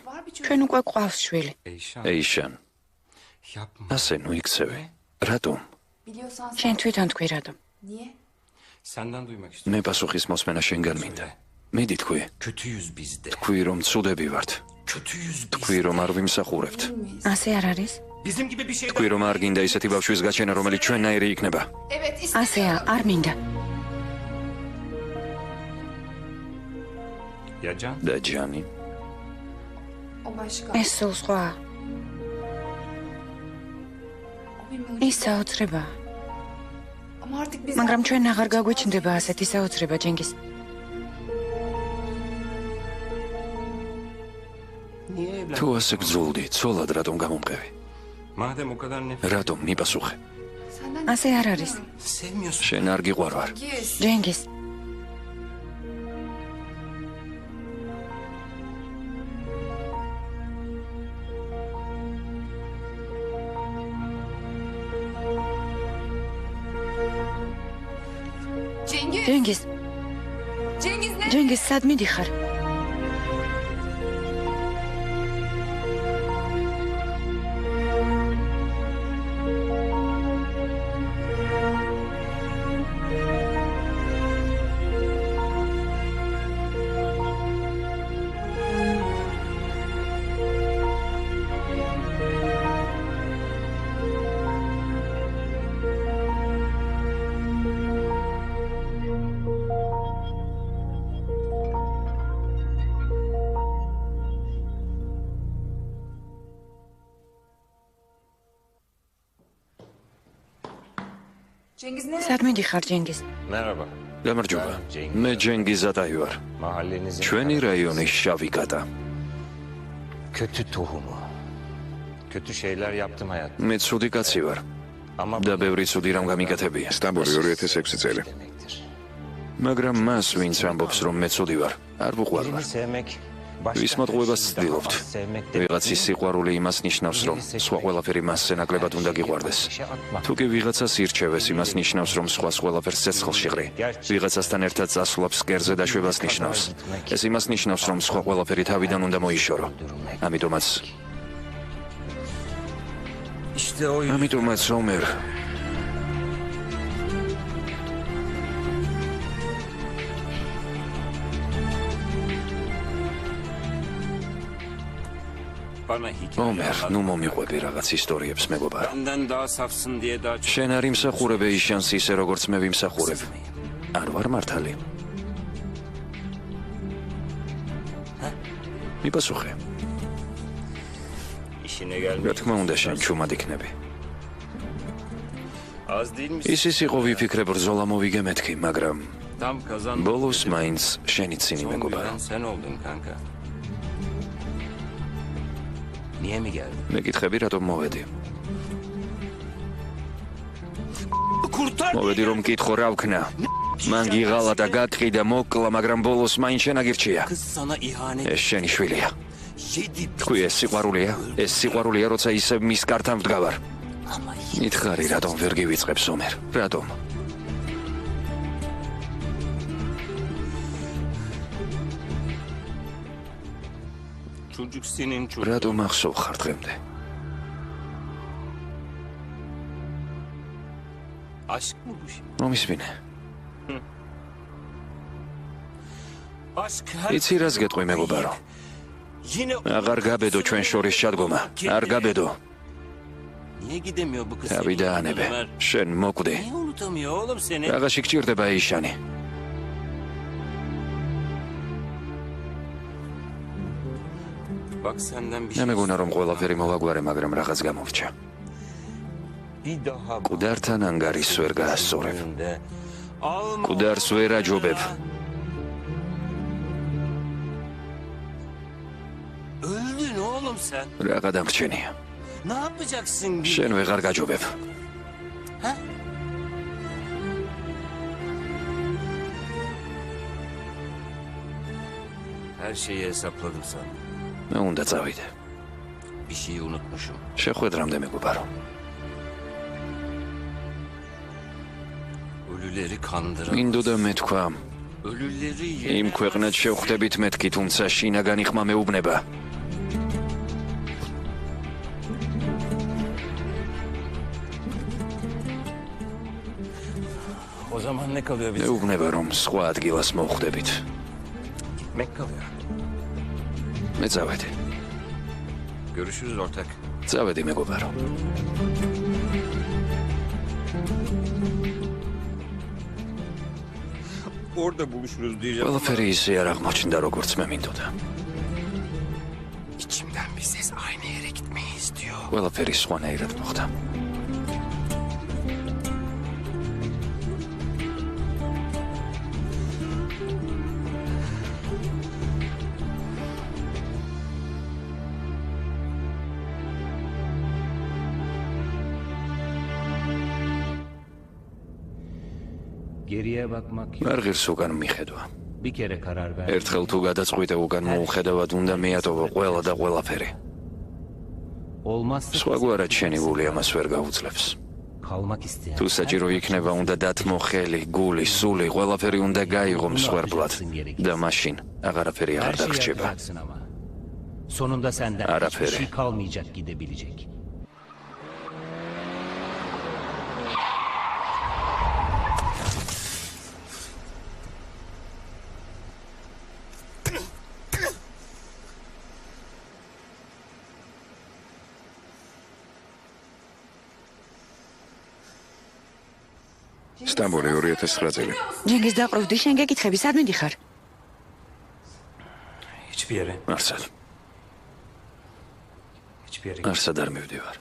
ჩვენ უკვე გვყავს შვილი. Eyşan. ეიშან, Yapma. ასე ნუ იქცევი. რატომ? შენ თვითონ თქვი რატომ? Senden duymak istiyorum. მე პასუხის მოსმენა შენგან მინდა. მედი თქვი, Kötüyüz biz de. თქვი რომ ცუდები ვართ. Kötüyüz biz. თქვი რომ არ ვიმსახურებთ. ასე არ არის? Bizim gibi bir şey. თქვი რომ არ გინდა ისეთი ბავშვის გაჩენა, რომელიც ჩვენნაირი იქნება. ასეა, არ მინდა. Ya Can? და ჯანი, ეს სულ სხვა. ის საოცრება. მაგრამ ჩვენ აღარ გაგვიჩნდება ასეთი საოცრება, ჯენგის. Niye evlen? თუ ასე გძულდი, ცოლად რატომ გამომყევი? Madem o kadar nefret. რატომ მიპასუხე? ასე არ არის. Sevmiyorsun. შენ არ გიყვარ ვარ. ჯენგის. ჯენგის. ჯენგის, სად მიდიხარ? სად მიდიხარ ჯენგიზ? Merhaba. გამარჯობა. მე ჯენგიზ ატაი ვარ. Mahallenizin ჩვენი რაიონის შავი კატა. kötü tohumu. Kötü şeyler yaptım hayat. მე ცუდი კაცი ვარ. და ბევრი ცუდი რამ გამიკეთებია. სტამბოლი 2006 წელი. მაგრამ მას ვინც ამბობს რომ მე ცუდი ვარ, არ ვუყვარდა. Birini sevmek ვის მოტყუებას ვცდილობთ. ვიღაცის სიყვარული იმას ნიშნავს, რომ სხვა ყველაფერი მასზე ნაკლებად უნდა გიყვარდეს. თუ კი ვიღაცას ირჩევეს, იმას ნიშნავს, რომ სხვას ყველაფერს ცეცხლში ღრი. ვიღაცასთან ერთად წასვლას კერზე დაშვებას ნიშნავს. ეს იმას ნიშნავს, რომ სხვა ყველაფერი თავიდან უნდა მოიშორო. ამიტომაც ომერ ომერ, ნუ მომიყვები რაღაც ისტორიებს მეგობარო. Benden daha safsın diye daha çok შენ არ იმსახურებ ეიშანს ისე როგორც მე ვიმსახურებ. არ ვარ მართალი. მიპასუხე. işine gelmek. რა თქმა უნდა შენ ჩუმად იქნები. Az değil misin? ის იყო ვიფიქრე ბრძოლა მოვიგე მეთქი, მაგრამ Tam kazandın. ბოლოს მაინც შენი ცინი Son მეგობარო. gülen sen oldun kanka. Niye mi geldin? მეკითხები რატომ მოვედი? Kurtar. მოვედი რომ მკითხო რა ვქნა. მან გიღალა და გატყიდა მოკლა, მაგრამ ბოლოს მაინც შენ აგირჩია. Kız sana ihanet. ეს შენი შვილია. Yedi. თქვი ეს სიყვარულია? ეს სიყვარულია, როცა ისე მის კართან ვდგავარ. Ama მითხარი რატომ ვერ გივიწყებს ომერ? რატომ? çocuk senin çocuk. რატომ ახსოვ ხარ დღემდე? Aşk mı bu şimdi? მომისმინე. Aşk her იცი რას გეტყვი მეგობარო? Yine აღარ გაბედო ჩვენ შორის ჩადგომა. არ გაბედო. Niye gidemiyor bu kız? თავი დაანებე. შენ მოკვდი. Niye unutamıyor oğlum seni? რაღაცი გჭირდება ეიშანი. Bak senden bir მე მეგონა რომ ყველაფერი მოვაგვარე, მაგრამ რაღაც გამოვრჩა. Bir daha მკვდართან ანგარის ვერ გაასწორებ. önünde alma. მკვდარს ვერ აჯობებ. Öldün oğlum sen. რა გადამრჩენია? Ne yapacaksın? შენ ვეღარ გაჯობებ. Ha? Her şeyi hesapladım sana. მე უნდა წავიდე. Bir şeyi unutmuşum. შეხვედრამდე მეგობარო. Ölüleri kandıran. მინდოდა მეთქვა, Ölüleri იმ ქვეყნად შევხვდებით მეთქი, თუმცა შინაგანი ხმა მეუბნება. O zaman ne kalıyor bize? მეუბნება რომ სხვა ადგილას მოვხვდებით. Gitmek kalıyor. მე წავედი. Görüşürüz ortak. წავედი მეგობარო. Orada buluşuruz diyeceğim. ყველაფერი ისე არ აღმოჩნდა როგორც მე მინდოდა. İçimden bir ses aynı yere gitmeyi istiyor. ყველაფერი სხვანაირად მოხდა. Geriye bakmak yok. არ ღირს უკან მიხედვა. Bir kere karar ver. ერთხელ თუ გადაწყვიტე უკან მოუხედავად უნდა მიატოვო ყველა და ყველაფერი. Olmazsa სხვაგვარად შენი გული ამას ვერ გაუძლებს. kalmak isteyen. თუ საჭირო იქნება, უნდა დათმო ხელი, guli, სული, ყველაფერი უნდა გაიღო მსხვერპლად და მაშინ აღარაფერი აღარ Her şeyi დაგრჩება. yapacaksın ama. Sonunda senden Araferi. hiçbir şey kalmayacak gidebilecek. სტამბოლი 2009 წელი. ჯენგიზ დაყროვდი, შენ გეკითხები, სად მიდიხარ? Hiçbir yere. არსად. Hiçbir 'Hiçbir yere. yere. gitme. არსად არ მივდივარ.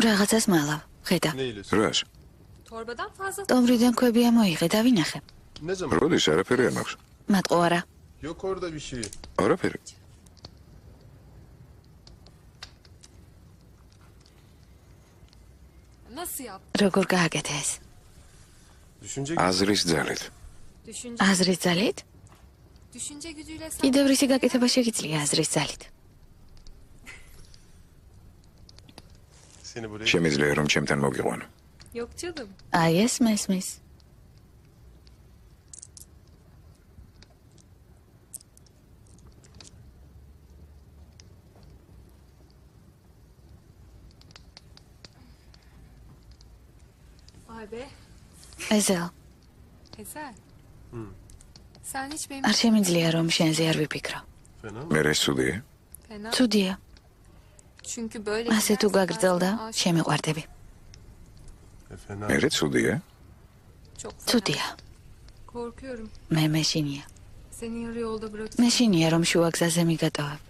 Რაღაცას მალავ, ხედავ. რას? ტომრიდან ქვები ამოიღე და ვინახე. როდის არაფერი არ მაქვს? მატყო არა. არაფერი. როგორ გააკეთე ეს? აზრის ძალით. აზრის ძალით? კიდევ რისი გაკეთება შეგიძლია აზრის ძალით? შემიძლია რომ ჩემთან მოგიყვანო. აი ეს მესმის. ეზელ. არ შემიძლია რომ შენზე არ ვიფიქრო. მე ეს ცუდია? ცუდია. ასე თუ გაგრძელდა, შემიყვარდები. მე ცუდია? ცუდია. მე მეშინია. მეშინია რომ შუა გზაზე მიგატოვებ.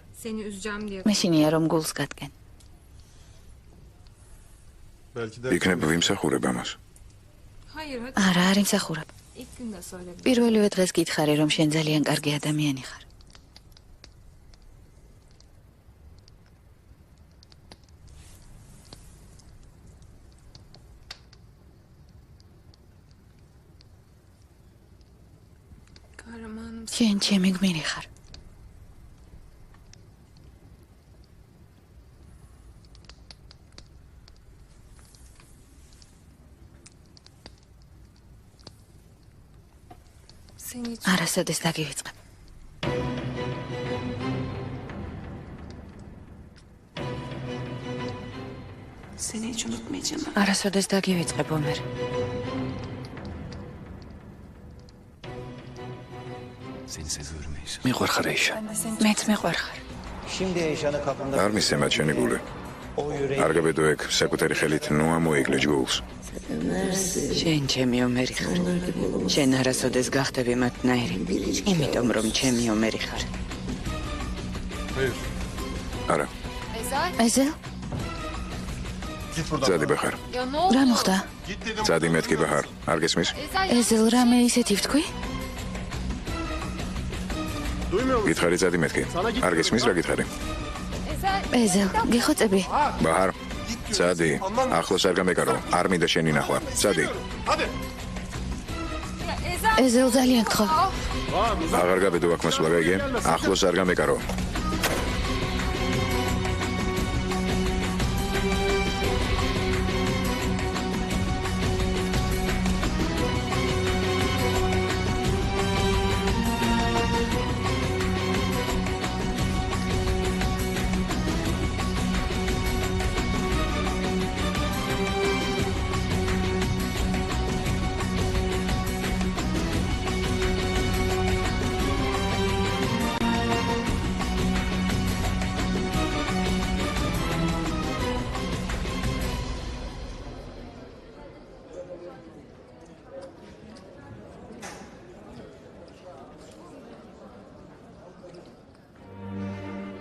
მეშინია რომ გულს გატკენ. იქნებ ვიმსახურებ ამას. არა, არ იმსახურებ. პირველივე დღეს გითხარი რომ შენ ძალიან კარგი ადამიანი ხარ. შენ ჩემი გმირი ხარ. არასოდეს დაგივიწყებ. არასოდეს დაგივიწყებ, ომერ. მიყვარხარ ეიშა. მეც მიყვარხარ. არ მისცემათ შენი გული. არ გაბედო ეგ საკუთარი ხელით ნუ ამოიგლე ჯგულს. შენ ჩემი ომერი ხარ. შენ არასოდეს გახდები მათნაირი. იმიტომ რომ ჩემი ომერი ხარ. არა. ეზელ? ძადი ბახარ. რა მოხდა? ძადი მეთქი ბახარ. არ გესმის? ეზელ რამე ისეთი ვთქვი? გითხარი ძადი მეთქი. არ გესმის რა გითხარი? ეზელ, გიხოცები? ბახარ. ძადი, ახლოს არ გამეკარო. არ მინდა შენი ნახვა. ძადი. ეზელ ძალიან გთხოვ. აღარ გაბედო აქ მასვლა გაიგე? ახლოს არ გამეკარო.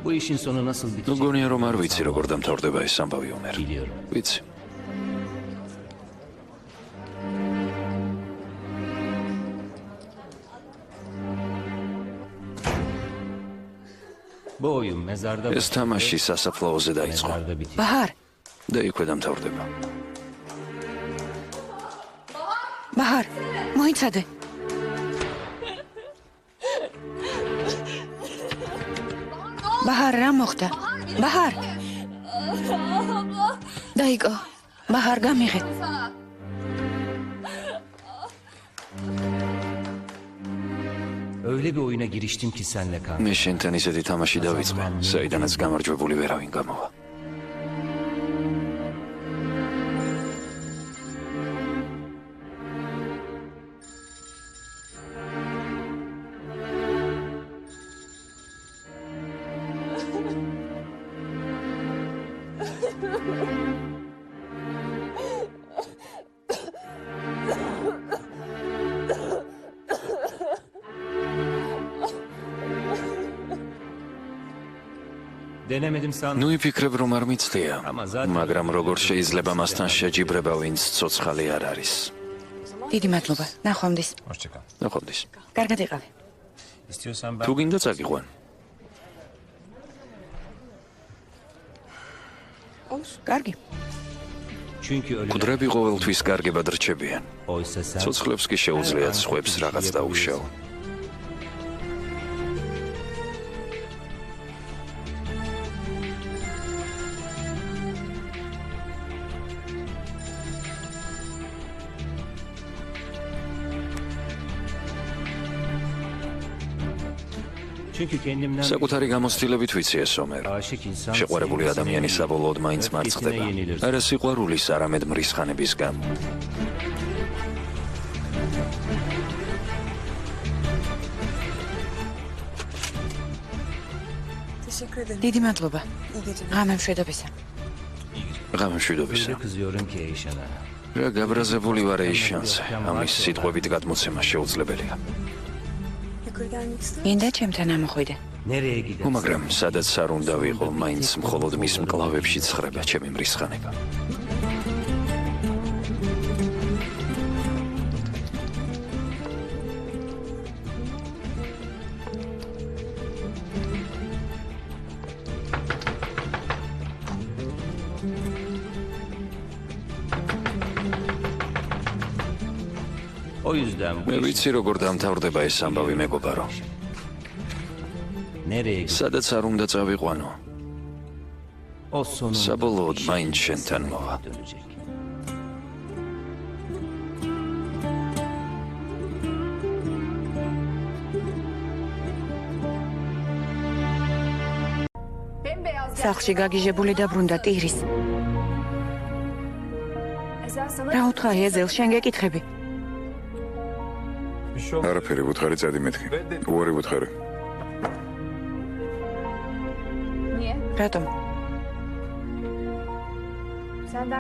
Bu işin sonu nasıl bitecek? მგონია რომ არ ვიცი როგორ დამთავრდება ეს ამბავი ომერ. ვიცი. Bu oyun mezarda ეს თამაში სასაფლაოზე დაიწყო. ბაჰარ, და იქვე დამთავრდება. ბაჰარ, მოიცადე. ბაჰარ, რა მოხდა? ბაჰარ. დაიკო. ბაჰარ, გამიღე. öyle bir oyuna giriştim ki senle kanka. მე შენთან ისეთი თამაში დავიწყე, საიდანაც გამარჯვებული ვერავინ გამოვა. Denemedim san. ნუ იფიქრებ რომ არ მიცდია, მაგრამ როგორ შეიძლება მასთან შეჯიბრება, ვინც ცოცხალი არ არის. დიდი მადლობა. ნახვამდის. ნახვამდის. კარგად იყავი. თუ გინდა წაგიყვან. კარგი. Çünkü öyle. კუდრები ყოველთვის კარგებად რჩებიან. Oysa sen ცოცხლებს კი შეუძლიათ სხვებს რაღაც დაუშაო. çünkü kendimden საკუთარი გამოცდილებით ვიცი ეს ომერ. aşık insan შეყვარებული ადამიანი საბოლოოდ მაინც მარცხდება. არა სიყვარულის, არამედ მრისხანებისგან. დიდი მადლობა. ღამემშვიდობისა. ღამემშვიდობისა. öyle kızıyorum ki Eyşan'a. რა გაბრაზებული ვარ ეს შანსი. ამის სიტყვებით გადმოცემა შეუძლებელია. გინდა ჩემთან ამოხვიდე. Nereye gider? მაგრამ სადაც არ უნდა ვიყო, მაინც მხოლოდ მის მკლავებში ცხრება ჩემი მრისხანება. O yüzden bu მე iş ვიცი როგორ დამთავრდება ეს ამბავი მეგობარო. nereye gider? სადაც არ უნდა წავიყვანო, O sonunda საბოლოოდ მაინც შენთან მოვა. dönecek. სახლში გაგიჟებული დაბრუნდა ტირის. რა უთხარი ეზელ, შენ გეკითხები? არაფერი ვუთხარი, წადი მეთქი. უარი ვუთხარი. რატომ?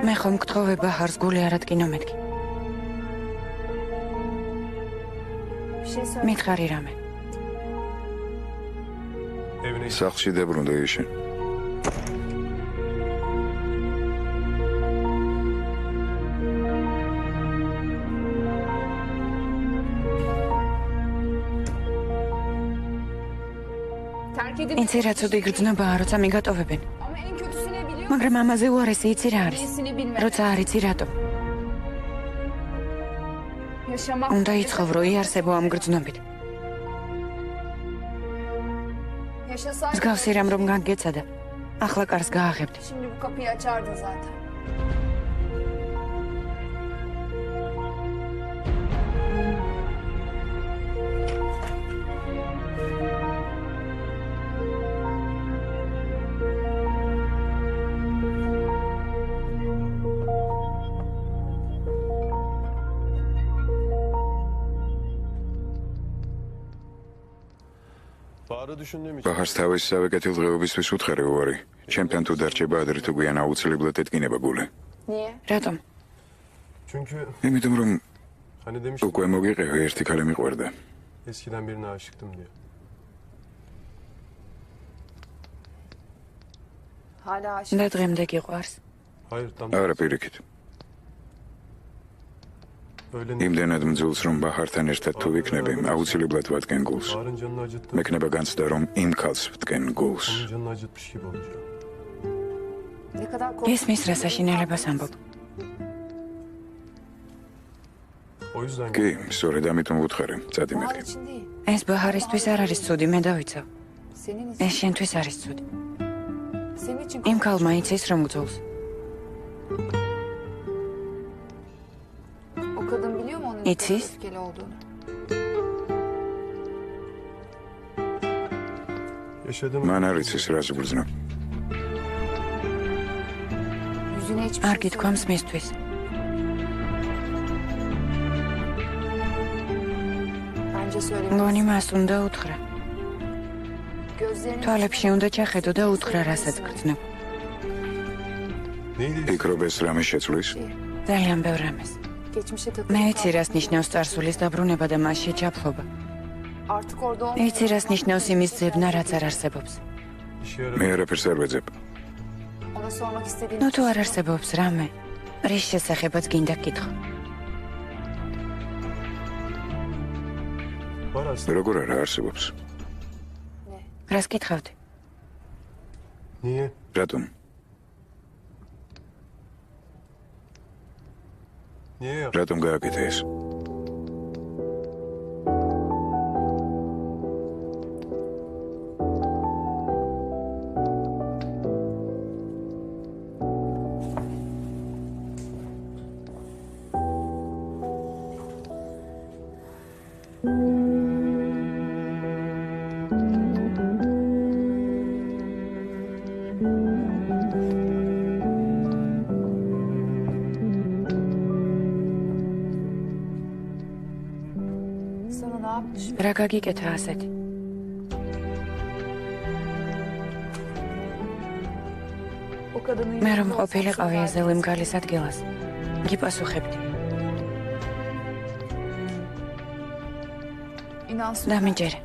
მე ხომ გთხოვე ბაჰარს გული არ ატკინო მეთქი. მითხარი რამე. სახლში დაბრუნდა იშენ. იცი რა ცუდი გრძნობაა, როცა მიგატოვებენ. მაგრამ ამაზე უარესი იცი რა არის? როცა არ იცი რატომ. უნდა იცხოვრო, იარსებო ამ გრძნობით. მსგავსი რამ რომ გაგეცადა, ახლა კარს გააღებდი. ბაჰარს თავისსავე კეთილდღეობისთვის უთხარი უარი. ჩემთან თუ დარჩება ადრე თუ გვიან აუცილებლად ეტკინება გული. რატომ? იმიტომ რომ უკვე მოგიყევი, ერთი ქალი მიყვარდა. Eskiden birine aşıktım diyor. და დღემდე გიყვარს? Hayır tam არა პირიქით. öyle იმდენად მძულს რომ ბაჰართან ერთად თუ ვიქნები, აუცილებლად ვატკენ გულს. Bahar'ın canını acıttı. მექნება განცდა რომ იმ ქალს ვტკენ გულს. Onun canını acıtmış gibi olacak. ისმის რა საშინელებას ამბობ. O yüzden კი, სწორედ ამიტომ ვუთხარი, წადი მეთქი. ეს ბაჰარისთვის არ არის ცუდი, მე დავიცავ. ეს შენთვის არის ცუდი. იმ ქალმა იცის რომ გძულს. იცის? yaşadığım მან არ იცის რას გრძნობ. არ გითქვამს მისთვის. მგონი მას უნდა უთხრა. თვალებში უნდა ჩახედო და უთხრა რასაც გრძნობ. ფიქრობ ეს რამე შეცვლის? ძალიან ბევრ რამეს. მე ვიცი რას ნიშნავს წარსულის დაბრუნება და მასში ჩაფლობა. ვიცი რას ნიშნავს იმის ძებნა, რაც არ არსებობს. მე არაფერს არ ვეძებ. ნუ თუ არ არსებობს რამე, რის შესახებაც გინდა გკითხო. როგორ არა არსებობს? რას გითხავდი? რატომ? რატომ გააკეთე ეს? რა გაგიკეთა ასეთი? მე რომ ყოფილიყავი ეზელი მგალის ადგილას, გიპასუხებდი. დამიჯერე.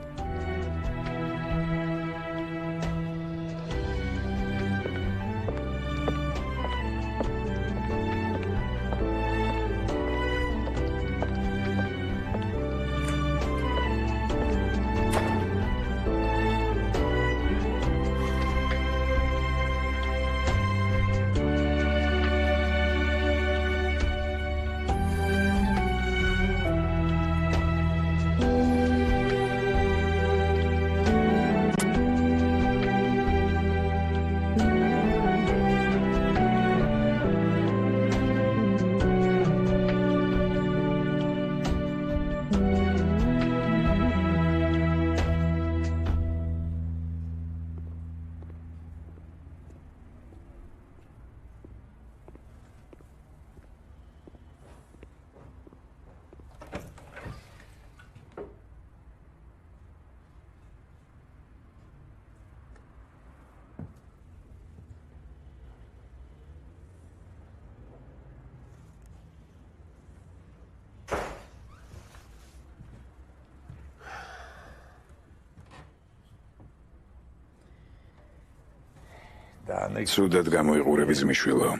ცუდად გამოიყურები ძმისშვილო.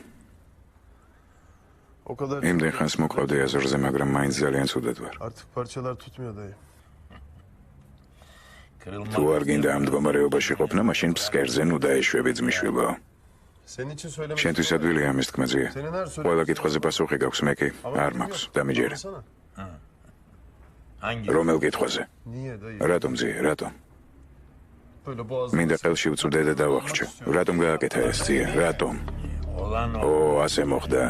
იმდენ ხანს მოყავდი აზორზე, მაგრამ მაინც ძალიან ცუდად ვარ. თუ არ გინდა ამ მდგომარეობაში ყოფნა, მაშინ ფსკერზე ნუ დაეშვები ძმისშვილო. შენთვის ადვილია ამის თქმაზეა. ყველა კითხვაზე პასუხი გაქვს, მე კი არ მაქვს. დამიჯერე. რომელ კითხვაზე? რატომ ძია, რატომ? მინდა ხელში უწვდე და დავახრჩო. რატომ გააკეთა ეს ძია? რატომ? ასე მოხდა.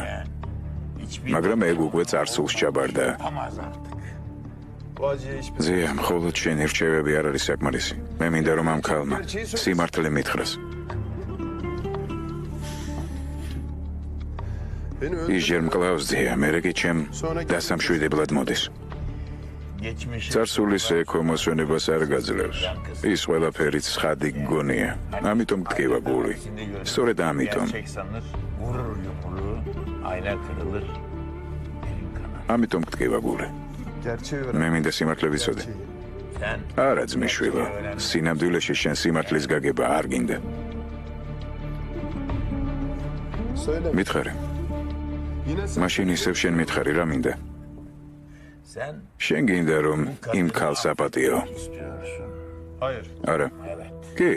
მაგრამ ეგ უკვე წარსულს ჩაბარდა. ძია, მხოლოდ შენი რჩევები არ არის საკმარისი. მე მინდა რომ ამ ქალმა სიმართლე მითხრას. ის ჯერ მკლავს ძია, მერე კი ჩემ დასამშვიდებლად მოდის. წარსულის ექო მოსვენებას არ გაძლევს. ის ყველაფერი ცხადი გგონია. ამიტომ გტკივა გული. სწორედ ამიტომ. ამიტომ გტკივა გული. მე მინდა სიმართლე ვიცოდე. არა ძმისშვილო, სინამდვილეში შენ სიმართლის გაგება არ გინდა. მითხარი. მაშინ ისევ შენ მითხარი რა მინდა? შენ გინდა რომ იმ ქალს აპატიო? არა. კი.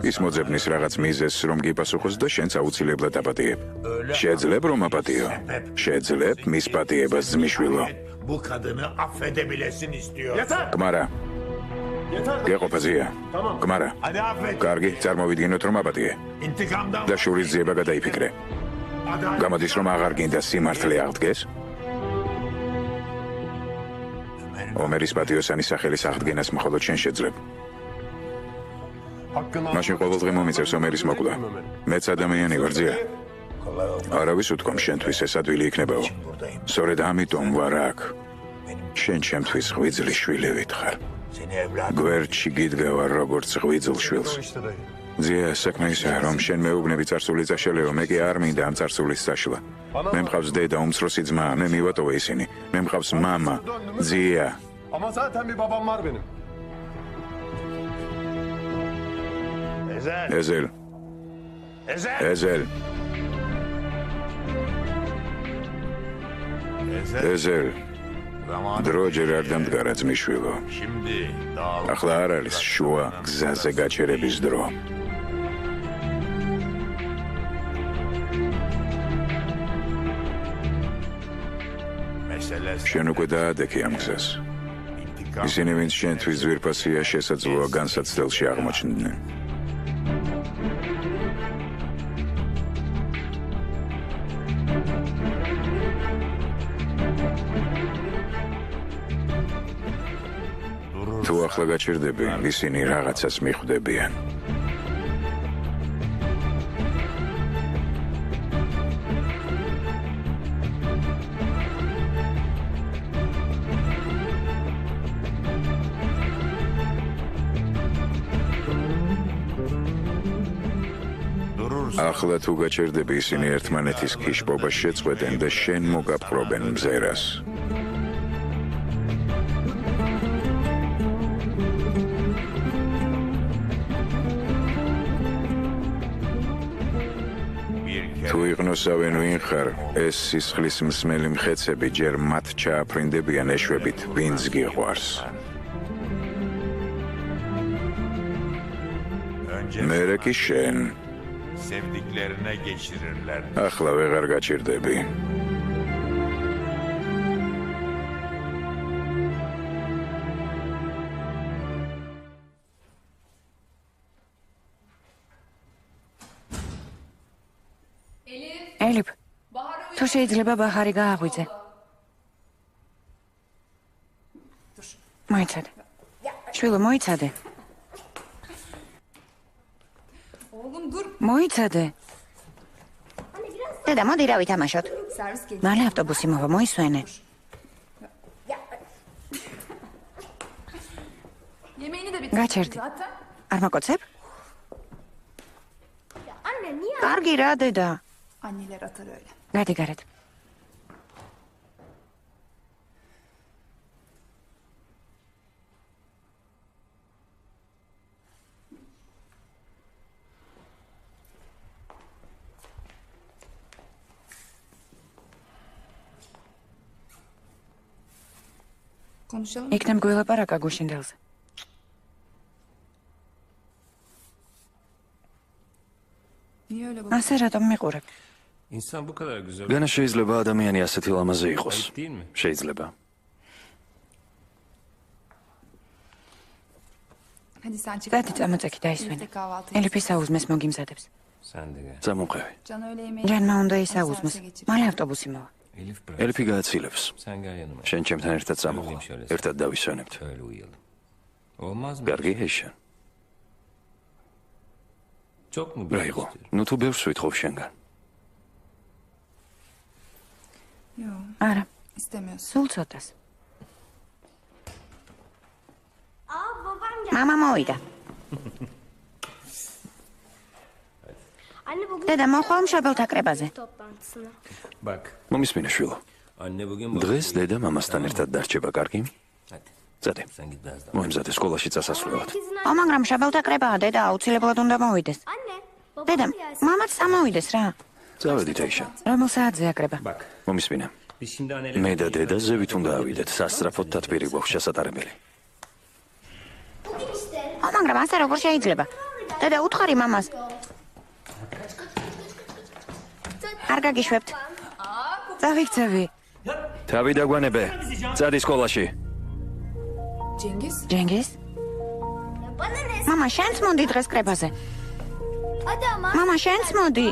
ის მოძებნის რაღაც მიზეზს რომ გიპასუხოს და შენც აუცილებლად აპატიებ. შეძლებ რომ აპატიო? შეძლებ მის პატიებას ძმისშვილო? გმარა. გეყოფაზია. გმარა. კარგი, წარმოვიდგინოთ რომ აპატიე. და შურის ძიება გადაიფიქრე. გამოდის რომ აღარ გინდა სიმართლე აღდგეს? ომერის პატიოსანი სახელის აღდგენას მხოლოდ შენ შეძლებ. მაშინ ყოველდღე მომიწევს ომერის მოკვლა. მეც ადამიანი ვარ ძია. არავის უთქვამ შენთვის ეს ადვილი იქნებაო. სწორედ ამიტომ ვარ აქ. შენ ჩემთვის ღვიძლი შვილივით ხარ. გვერდში გიდგავარ როგორც ღვიძლ შვილს. ძია, საქმე ისაა, რომ შენ მეუბნები წარსული წაშელეო, მე კი არ მინდა ამ წარსულის წაშლა. მე მყავს დედა, უმცროსი ძმა, მე მივატოვე ისინი. მე მყავს მამა, ძია. ეზელ. ეზელ. ეზელ. დრო ჯერ არ დამდგარა ძმისშვილო. ახლა არ არის შუა გზაზე გაჩერების დრო. შენ უკვე დაადექი ამ გზას. ისინი, ვინც შენთვის ძვირფასია, შესაძლოა განსაცდელში აღმოჩნდნენ. თუ ახლა გაჩერდები, ისინი რაღაცას მიხვდებიან. ახლა თუ გაჩერდები, ისინი ერთმანეთის ქიშბობას შეწყვეტენ და შენ მოგაპყრობენ მზერას. თუ იყნოსავენ ვინ ხარ, ეს სისხლის მსმელი მხეცები ჯერ მათ ჩააფრინდებიან ეშვებით, ვინც გიყვარს. მერე კი შენ. Sevdiklerine geçirirler. ახლა ვეღარ გაჩერდები. ელიფ, თუ შეიძლება ბაჰარი გააღვიძე. მოიცადე. შვილო, მოიცადე. მოიცადე. დედა, მოდი რა ვითამაშოთ. მალე ავტობუსი მოვა, მოისვენე. გაჩერდი. არ მოკოცებ? კარგი რა, დედა. გადი გარეთ. იქნებ გველაპარაკა გუშინდელზე. ასე რატომ მიყურებ? განა შეიძლება ადამიანი ასეთი ლამაზი იყოს. შეიძლება. დადი წამოწექი დაისვენე. ელიფი საუზმეს მოგიმზადებს. წამოყევი. ჯანმა უნდა ისაუზმოს. მალე ავტობუსი მოვა. ელიფი გააცილებს. შენ ჩემთან ერთად წამოყვა. ერთად დავისვენებთ. კარგი ეშა. რაიღო, ნუ თუ ბევრს ვითხოვ შენგან. არა, სულ ცოტას. მამა მოვიდა. დედა, მოხვალ მშობელთა კრებაზე. მომისმინე შვილო. დღეს დედა მამასთან ერთად დარჩება, კარგი? წადე. მოემზადე სკოლაში წასასვლელად. მაგრამ მშობელთა კრებაა, დედა აუცილებლად უნდა მოვიდეს. დედა, მამაც წამოვიდეს რა. წავედით ეიშა. რომელ საათზე აკრება? მომისმინე. მე და დედა ზევით უნდა ავიდეთ, სასწრაფოდ თათბირი გვაქვს ჩასატარებელი. მაგრამ ასე როგორ შეიძლება? დედა, უთხარი მამას. არ გაგიშვებთ. წავიქცევი. თავი დაგვანებე. წადი სკოლაში. ჯენგის? მამა, შენც მოდი დღეს კრებაზე. მამა, შენც მოდი.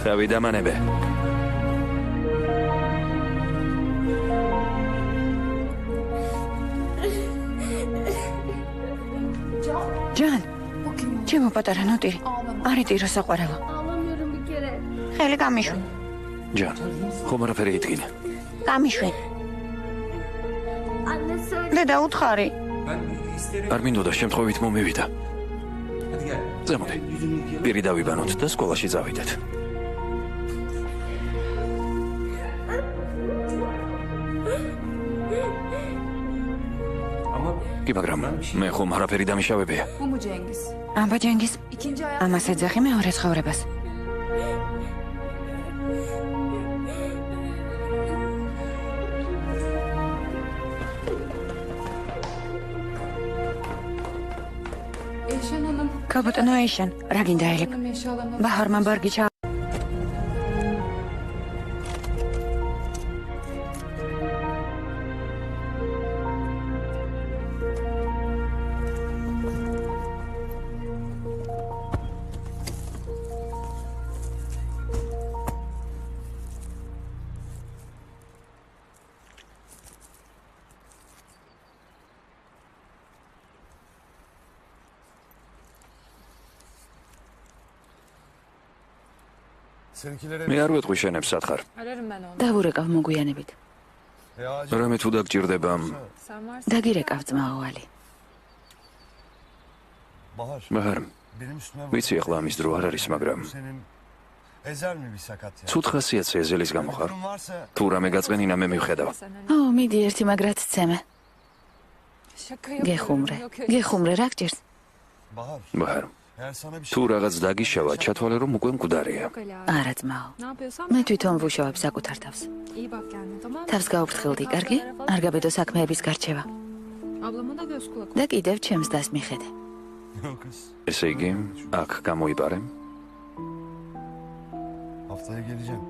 თავი დამანებე. ჯან, ჩემო პატარა ნოტირი. არ იტირო საყვარელო. ხელი გამიშვი. ჯან, ხომ არაფერი იტკინე. გამიშვი. დედა, უთხარი. არ მინდოდა შემთხვევით მომივიდა. ზემოდე. პირი დავიბანოთ და სკოლაში წავიდეთ. კი, მაგრამ მე ხომ არაფერი დამიშავებია. აბა ჯენგის. ამას ეძახი მეორე ცხოვრებას. Kabutano Eşen, რა გინდა ელიფ? ბაჰარმან ბარგი ჩა მე არ ვეტყვი შენებს სათხარ. დავურეკავ მოგვიანებით. რამე თუ დაგჭირდება, დაგირეკავ ძმაოვალი. ბაჰარ, ვიცი ახლა ამის დრო არ არის, მაგრამ ცუდ ხასიათზე ეზელის გამო ხარ. თუ რამე გაწყენინა მე მივხედავ. მიდი ერთი მაგრად ცემე. გეხუმრე, რა გჭირს? ბაჰარ, თუ რაღაც დაგიშავა, ჩათვალე რომ უკვე მკვდარია. არა ძმაო. მე თვითონ ვუშავებ საკუთარ თავს. თავს გაუფრთხილდი, კარგი? არ გაბედო საქმეების გარჩევა. და კიდევ ჩემს დას მიხედე. ესე იგი, აქ გამოიპარე.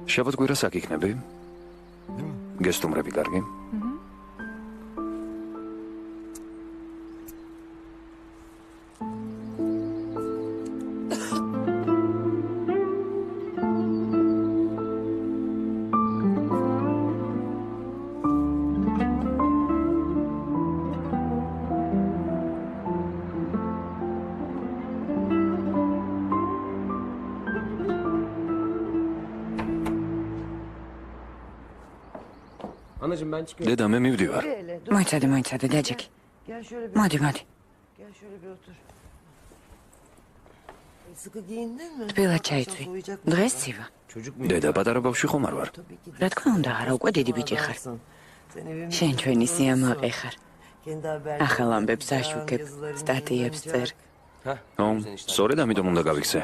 შაბათ-კვირას აქ იქნები? გესტუმრები, კარგი? დედა, მე მივდივარ. მოიცადე, დაჯექი. მოდი. თბილად ჩაიცვი. დღეს ცივა. დედა, პატარა ბავშვი ხომ არ ვარ? რა თქმა უნდა, არა, უკვე დიდი ბიჭი ხარ. შენ ჩვენი სიამაყე ხარ. ახალ ამბებს აშუქებ, სტატიებს წერ. სწორედ ამიტომ უნდა გავიქცე.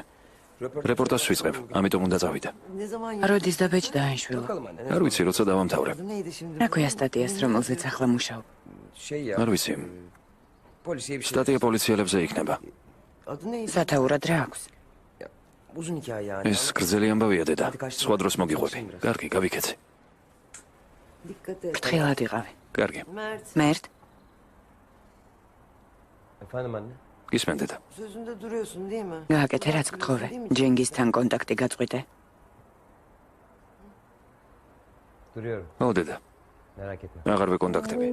რეპორტაჟს ვიწყებ, ამიტომ უნდა წავიდე. როდის და ბეჭ დაენშვილო? არ ვიცი, როცა დავამთავრებ. რა ქვია სტატიას, რომელზეც ახლა მუშაობ? არ ვიცი. სტატია პოლიციელებზე იქნება. სათაურად რა აქვს? ეს გრძელი ამბავია, დედა. სხვა დროს მოგიყვები. კარგი, გავიქეცე. ფრთხილად იყავი. კარგი. მერტ. გისმენ, დედა. გააკეთე, რაც გთხოვე. ჯენგისთან კონტაქტი გაწყვიტე. დედა. აღარ ვეკონტაქტები.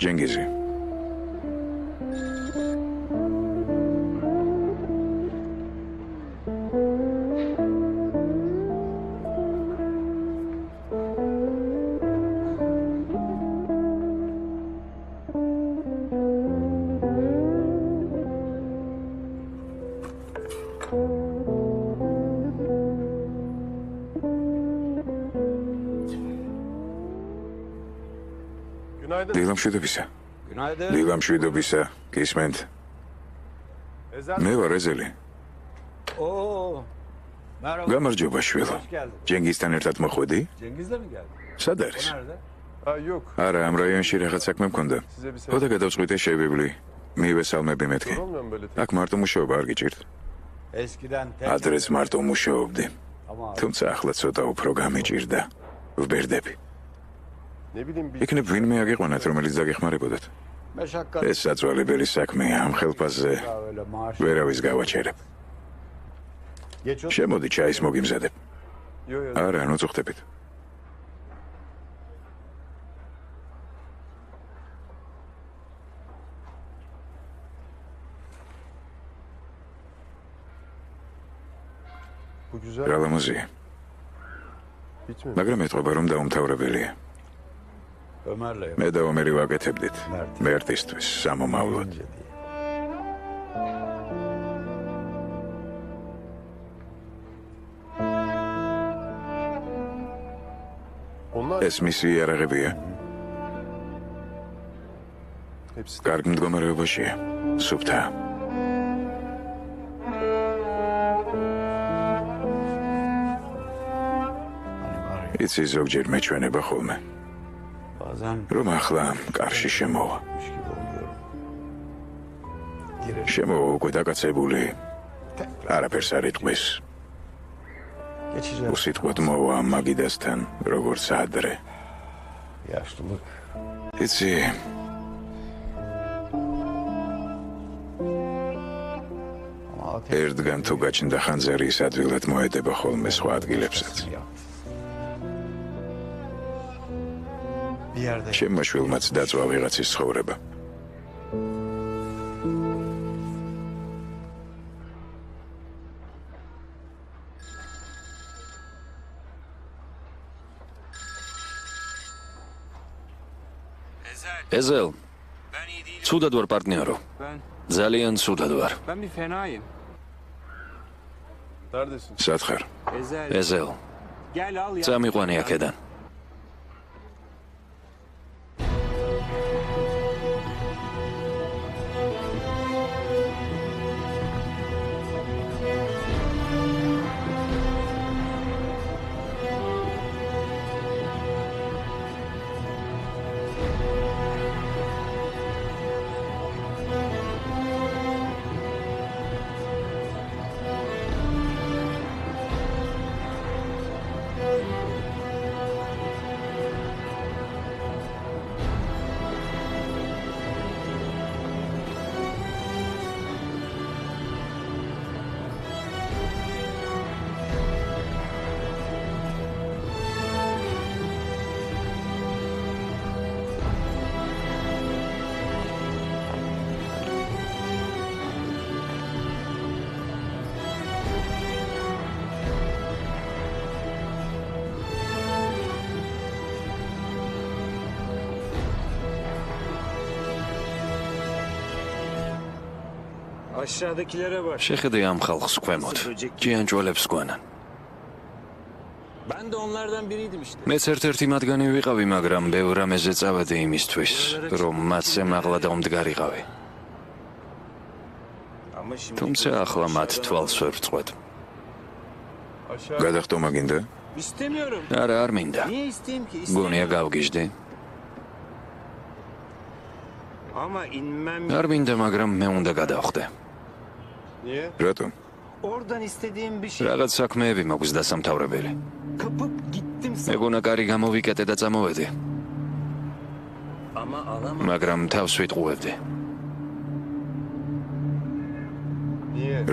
ჯენგიზი. დილამშვიდობისა, გისმენთ. მე ვარ ეზელი. გამარჯობა, შვილო. ჯენგისთან ერთად მოხვედი? სად არის? არა, ამ რაიონში რაღაც საქმე მქონდა. ხოდა გადავწყვიტე შევიბლი. მივესალმები მეთქი. აქ მარტო მუშაობა არ გიჭირთ. ადრეც მარტო მუშაობდი. თუმცა ახლა ცოტა უფრო გამიჭირდა. ვბერდები. იქნებ ვინმე აგიყვანათ, რომელიც დაგეხმარებოდათ. ეს საწვალებელი საქმეა, ამ ხელფასზე ვერავის გავაჩერებ. შემოდი ჩაის მოგიმზადებ. არა, ნუ წუხდებით. რა ლამაზია. მაგრამ ეთყობა რომ დაუმთავრებელია. მე და ომერი ვაკეთებდით მერტისთვის სამომავლოდ. ეს მისი იარაღებია. კარგ მდგომარეობაშია, სუფთა. იცი ზოგჯერ მეჩვენება ხოლმე, რომ ახლა კარში შემოვა. შემოვა უკვე დაკაცებული, არაფერს არ იტყვის. უსიტყვოდ მოვა მაგიდასთან, როგორც ადრე. იცი, ერთგან თუ გაჩნდა ხანძარი ის ადვილად მოედება ხოლმე სხვა ადგილებსაც. ჩემმა შვილმაც დაწვა ვიღაცის ცხოვრება. ეზელ, ცუდად ვარ პარტნიორო. ძალიან ცუდად ვარ. სათხარ. ეზელ, წამიყვანი აქედან. შეხედე ამ ხალხს ქვემოთ, ჭიანჭველებს გვანან. მეც ერთ-ერთი მათგანი ვიყავი, მაგრამ ბევრ რამეზე წავედი იმისთვის, რომ მათზე მაღლა დაუმდგარიყავი. თუმცა ახლა მათ თვალს ვერ ვწყვეტ. გადახტომა გინდა? არა, არ მინდა. გონია გავგიჟდი? არ მინდა, მაგრამ მე უნდა გადავხდე. რატომ? რაღაც საქმეები მაქვს დასამთავრებელი. მეგონა კარი გამოვიკეტე და წამოვედი. მაგრამ თავს ვიტყუებდი.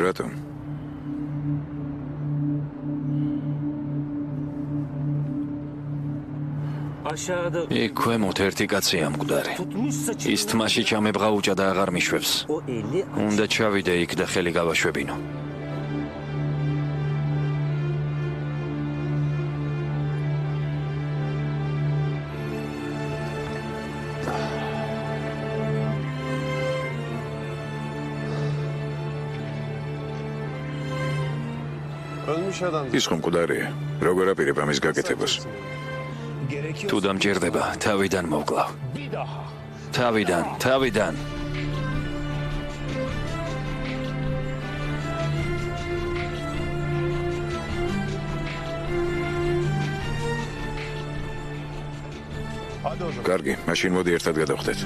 რატომ? იქ ქვემოთ ერთი კაცია მკვდარი. ის თმაში ჩამებღაუჭა და აღარ მიშვებს. უნდა ჩავიდე იქ და ხელი გავაშვებინო. ის ხომ მკვდარია, როგორ აპირებ ამის გაკეთებას? თუ დამჭირდება, თავიდან მოვკლავ. თავიდან. კარგი, მაშინ მოდი ერთად გადავხდეთ.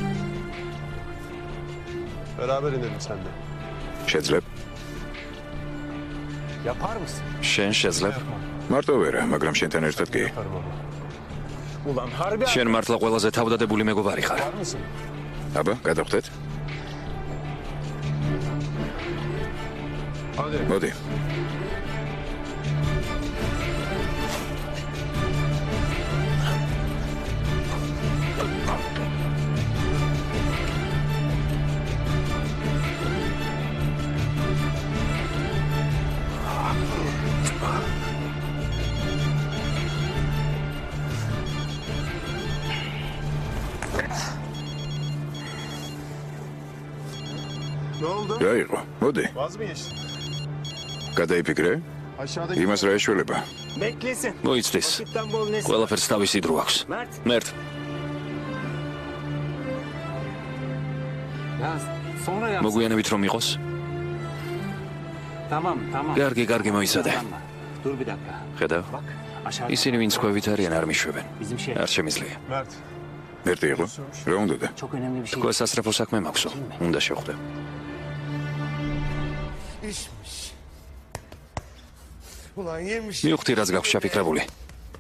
შეძლებ? შენ შეძლებ? მარტო ვერა, მაგრამ შენთან ერთად კი. შენ მართლა ყველაზე თავდადებული მეგობარი ხარ. აბა, გადავხდეთ? მოდი. რა იყო? მოდი. გადაიფიქრე? იმას რა ეშველება? მოიცდის. ყველაფერს თავისი დრო აქვს. მერტ. მოგვიანებით რომ იყოს? კარგი მოიცადე. ხედავ? ისინი ვინც ხვევით არიან არ მიშვებენ. არ შემიძლია. მერტი იყო? რა უნდა და? თქვა სასწრაფო საქმე მაქვსო. უნდა შევხვდე. მივხვდი რაც გაქვს შაფიქრებული.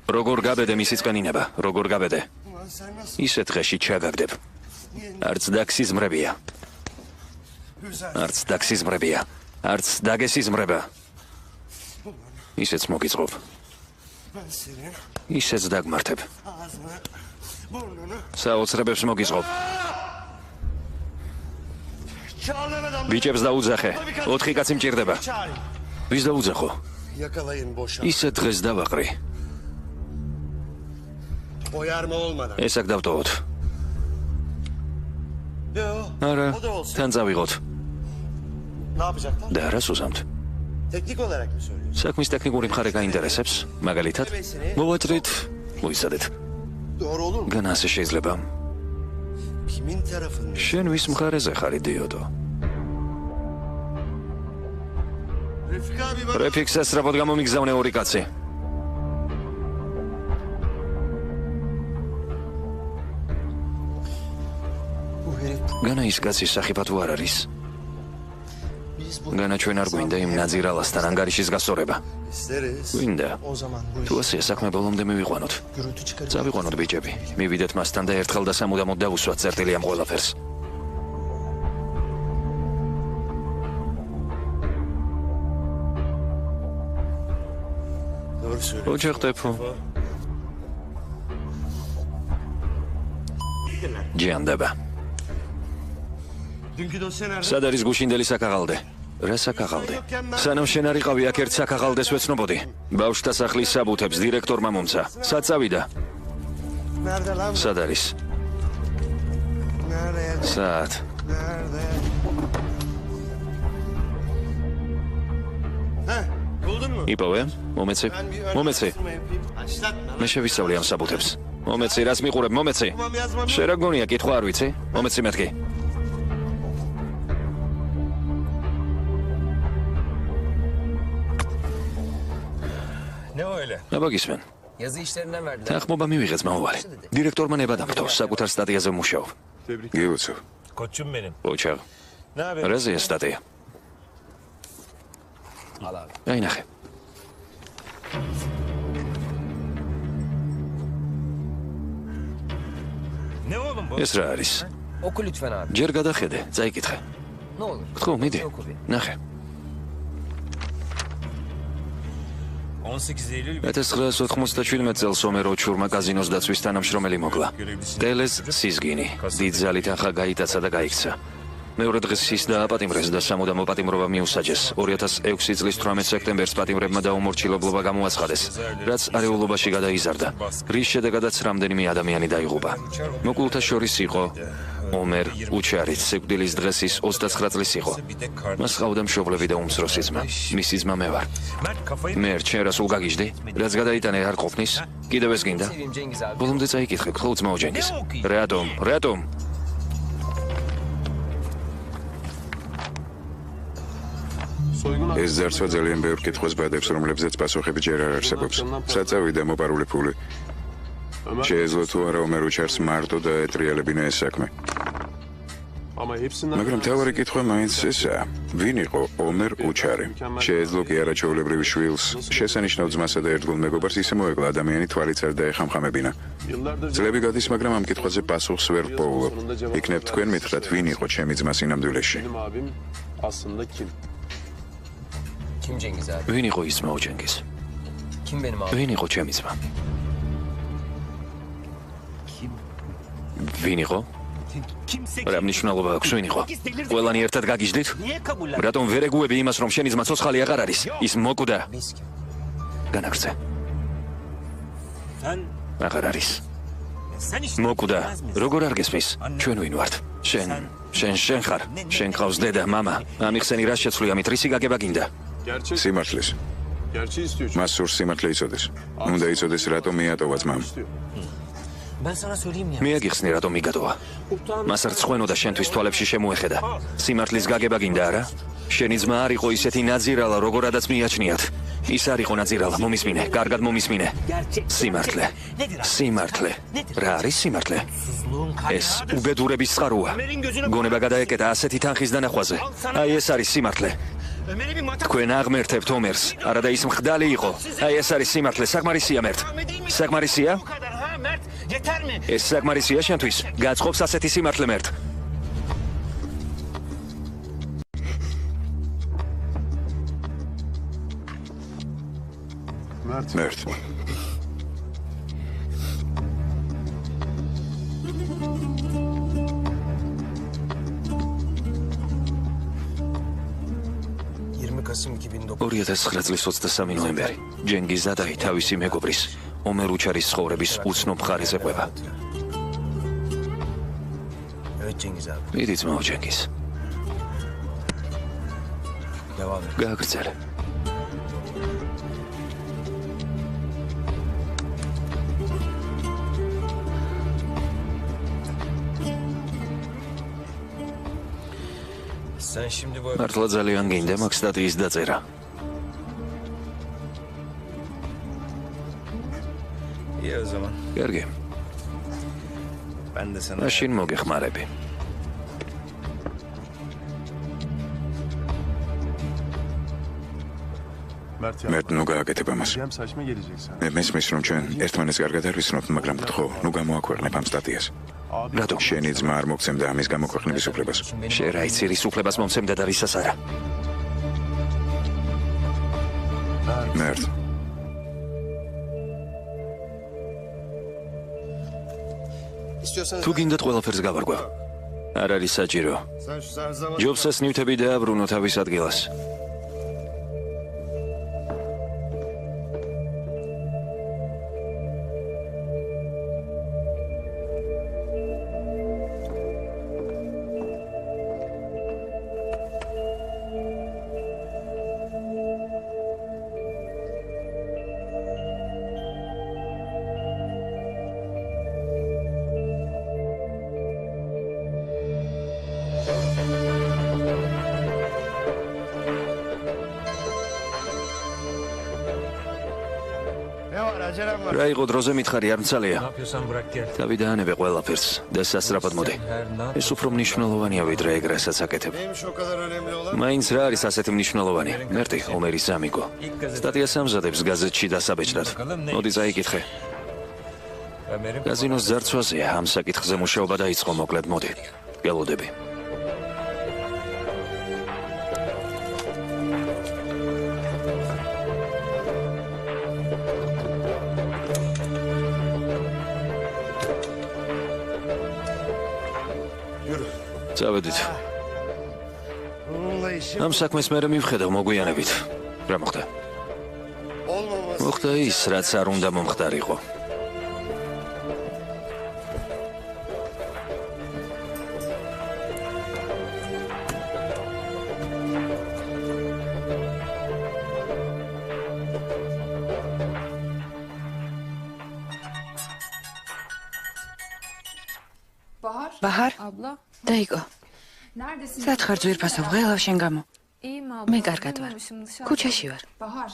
როგორ გაბედე მისი წყენინება, როგორ გაბედე. ისეთ დღეში ჩაგაგდებ. არც დაქსიზმრებია. არც დაქსიზმრებია. არც დაგესიზმრება. ისეც მოგიწყობ. ისეც დაგმართებ. საოცრებებს მოგიწყობ. ბიჭებს დაუძახე. 4 კაცი მჭირდება. ვის დაუძახო? ისეთ დღეს დავაყრი. ეს აქ დავტოვოთ. არა, თან წავიღოთ. და რა სუზამთ? საქმის ტექნიკური მხარე გაინტერესებს, მაგალითად, მოვაჭრით, მოიცადეთ. გან ასე შეიძლება. შენ ვის მხარეზე ხარ, იდიოტო? რეფიქს ესწრაფოდ გამომიგზავნე 2 კაცი. განა ის კაცის სახიფ თუ არ არის? განა ჩვენ არ გვინდა იმ ნაძირალასთან ანგარიშის გასწორება. გვინდა. თუ ასე საქმე ბოლომდე მივიყვანოთ. წავიყვანოთ ბიჭები. მივიდეთ მასთან და ერთხელ და სამუდამოდ დავუსვათ წერტილი ამ ყველაფერს. ოჯახტეფო. ჯიანდება. სად არის გუშინდელი საკაღალდე? რა საკაღალდე? სანამ შენ არ იყავი აქ ერთ საკაღალდეს ვეცნობოდი. ბავშვთა სახლის საბუთებს დირექტორმა მომცა. სად წავიდა? სად არის? სად? იპოვე? მომეცი? მე შევისწავლე ამ საბუთებს. მომეცი, რას მიყურებ? მომეცი. შენ რა გონია, კითხვა არ ვიცი? მომეცი მეთქი. აბაგისმენ. თანხმობა მივიღეთ მაუვალი. დირექტორმა ნება დამტო, საკუთარ სტატიაზე ვმუშაობ. გილოცავ. ოჩაღ. რაზეა სტატია? აი ნახე. ეს რა არის? ჯერ გადახედე, წაიკითხე. ხო, მიდი. ნახე. 1997 წელს ომერო ჩურმა კაზინოს დაცვის თანამშრომელი მოკლა. ტელეს სიზგინი. დიდ ძალით ახლა გაიტაცა და გაიქცა. მეორე დღეს ის დააპატიმრეს და სამუდამო პატიმრობა მიუსაჯეს. 2006 წლის 18 სექტემბერს პატიმრებმა დაუმორჩილებლობა გამოაცხადეს, რაც არეულობაში გადაიზარდა. რის შედეგადაც რამდენიმე ადამიანი დაიღუპა. მოკლულთა შორის იყო ომერ უჩარიც, სიკვდილის დღეს ის 29 წლის იყო. მას ჰყავდა მშობლები და უმცროსი ძმა. მისი ძმა მე ვარ. მე რჩენ რა სულ გაგიჟდი? რაც გადაიტანე არ ყოფნის? კიდევ ეს გინდა? ბოლომდე წაიკითხე, ხო ძმაო ჯენგის. რატომ? ეს ძარცვა ძალიან ბევრ კითხვას ბადებს, რომლებზეც პასუხები ჯერ არ არსებობს. საწავიდა მოპარული ფული. შეეძლო თუ არა ომერ უჩარს მარტო დაეტრიალებინა ეს საქმე. მაგრამ თავარი კითხვა მაინც ესაა, ვინ იყო ომერ უჩარი? შეეძლო კი არა ჩვეულებრივ შვილს, შესანიშნავ ძმასა და ერთგულ მეგობარს ისე მოეკლა ადამიანი თვალიც არ დაეხამხამებინა. წლები გადის, მაგრამ ამ კითხვაზე პასუხს ვერ ვპოულობ. იქნებ თქვენ მითხრათ, ვინ იყო ჩემი ძმა სინამდვილეში? ვინ იყო ის ძმა ჯენგის? ვინ იყო ჩემი ძმა? ვინ იყო? რა მნიშვნელობა აქვს ვინ იყო? ყველანი ერთად გაგიჟდით? რატომ ვერ ეგუები იმას, რომ შენი ძმა ცოცხალი აღარ არის? ის მოკვდა. განაგრძე. აღარ არის. მოკვდა. როგორ არ გესმის? ჩვენ ვინ ვართ? შენ შენ ხარ. შენ ყავს დედა, მამა. ამიხსენი რა შეცვლი ამით რისი გაგება გინდა? სიმართლის. მას სურს სიმართლე იცოდეს. უნდა იცოდეს რატომ მიატოვა ძმამ. მე აგიხსნი რატომ მიგატოვა. მას რცხვენო და შენთვის თვალებში შემოეხედა. სიმართლის გაგება გინდა არა? შენი ძმა არ იყო ისეთი ნაძირალა, როგორადაც მიაჩნიათ. ის არ იყო ნაძირალა, მომისმინე, კარგად მომისმინე. სიმართლე. სიმართლე. რა არის სიმართლე? ეს უბედურების წყაროა. გონება გადაეკეტა ასეთი თანხის დანახვაზე. აი ეს არის სიმართლე. თქვენ აღმერთებთ ომერს, არა და ის მხდალი იყო. აი ეს არის სიმართლე, საკმარისია მერტ. საკმარისია? ეს საკმარისია შენთვის? გაწყობს ასეთი სიმართლე მერტ. მერტ. ორი 2009 წლის 23 ნოემბერი. ჯენგიზ ზადაი თავისი მეგობრის ომერ უჩარის ცხოვრების უცნობ მხარეზე ყვება. მიდი ძმაო ჯენგიზ. გააგრძელე. მართლა ძალიან გინდა მაგ სტატიის დაწერა. კარგი. მაშინ მოგეხმარები. მერტ ნუ გააკეთებ ამას. მე მესმის რომ ჩვენ ერთმანეთს კარგად არ ვიცნობთ, მაგრამ ხო, ნუ გამოაქვეყნებ ამ სტატიას. რატო? შენი ძმა არ მოგცემდა ამის გამოქვეყნების უფლებას. შენ რა იცი რის უფლებას მომცემდა და რისას არა? მერტ. თუ გინდათ ყველაფერს გავარგვა. არ არის საჭირო. ჯობსას ნივთები დააბრუნო თავის ადგილას. რა იყო დროზე მითხარი არ მცალია? თავი დაანებე ყველაფერს და სასწრაფად მოდი. ეს უფრო მნიშვნელოვანია ვიდრე ეგ რასაც აკეთებ. მაინც რა არის ასეთი მნიშვნელოვანი? მერტი, ომერის ამიგო. სტატიას ამზადებს გაზეთში დასაბეჭდად. მოდი წაიკითხე. კაზინოს ძარცვაზეა ამ საკითხზე მუშაობა დაიწყო მოკლედ მოდი. გელოდები. წავედით. ამ საქმეს მე მივხედავ მოგვიანებით. რა მოხდა? მოხდა ის, რაც არ უნდა მომხდარიყო. ბაჰარ? დაიკო. სათხარ ძვირფასო ღელავ შენ გამო. მე კარგად ვარ. ქუჩაში ვარ.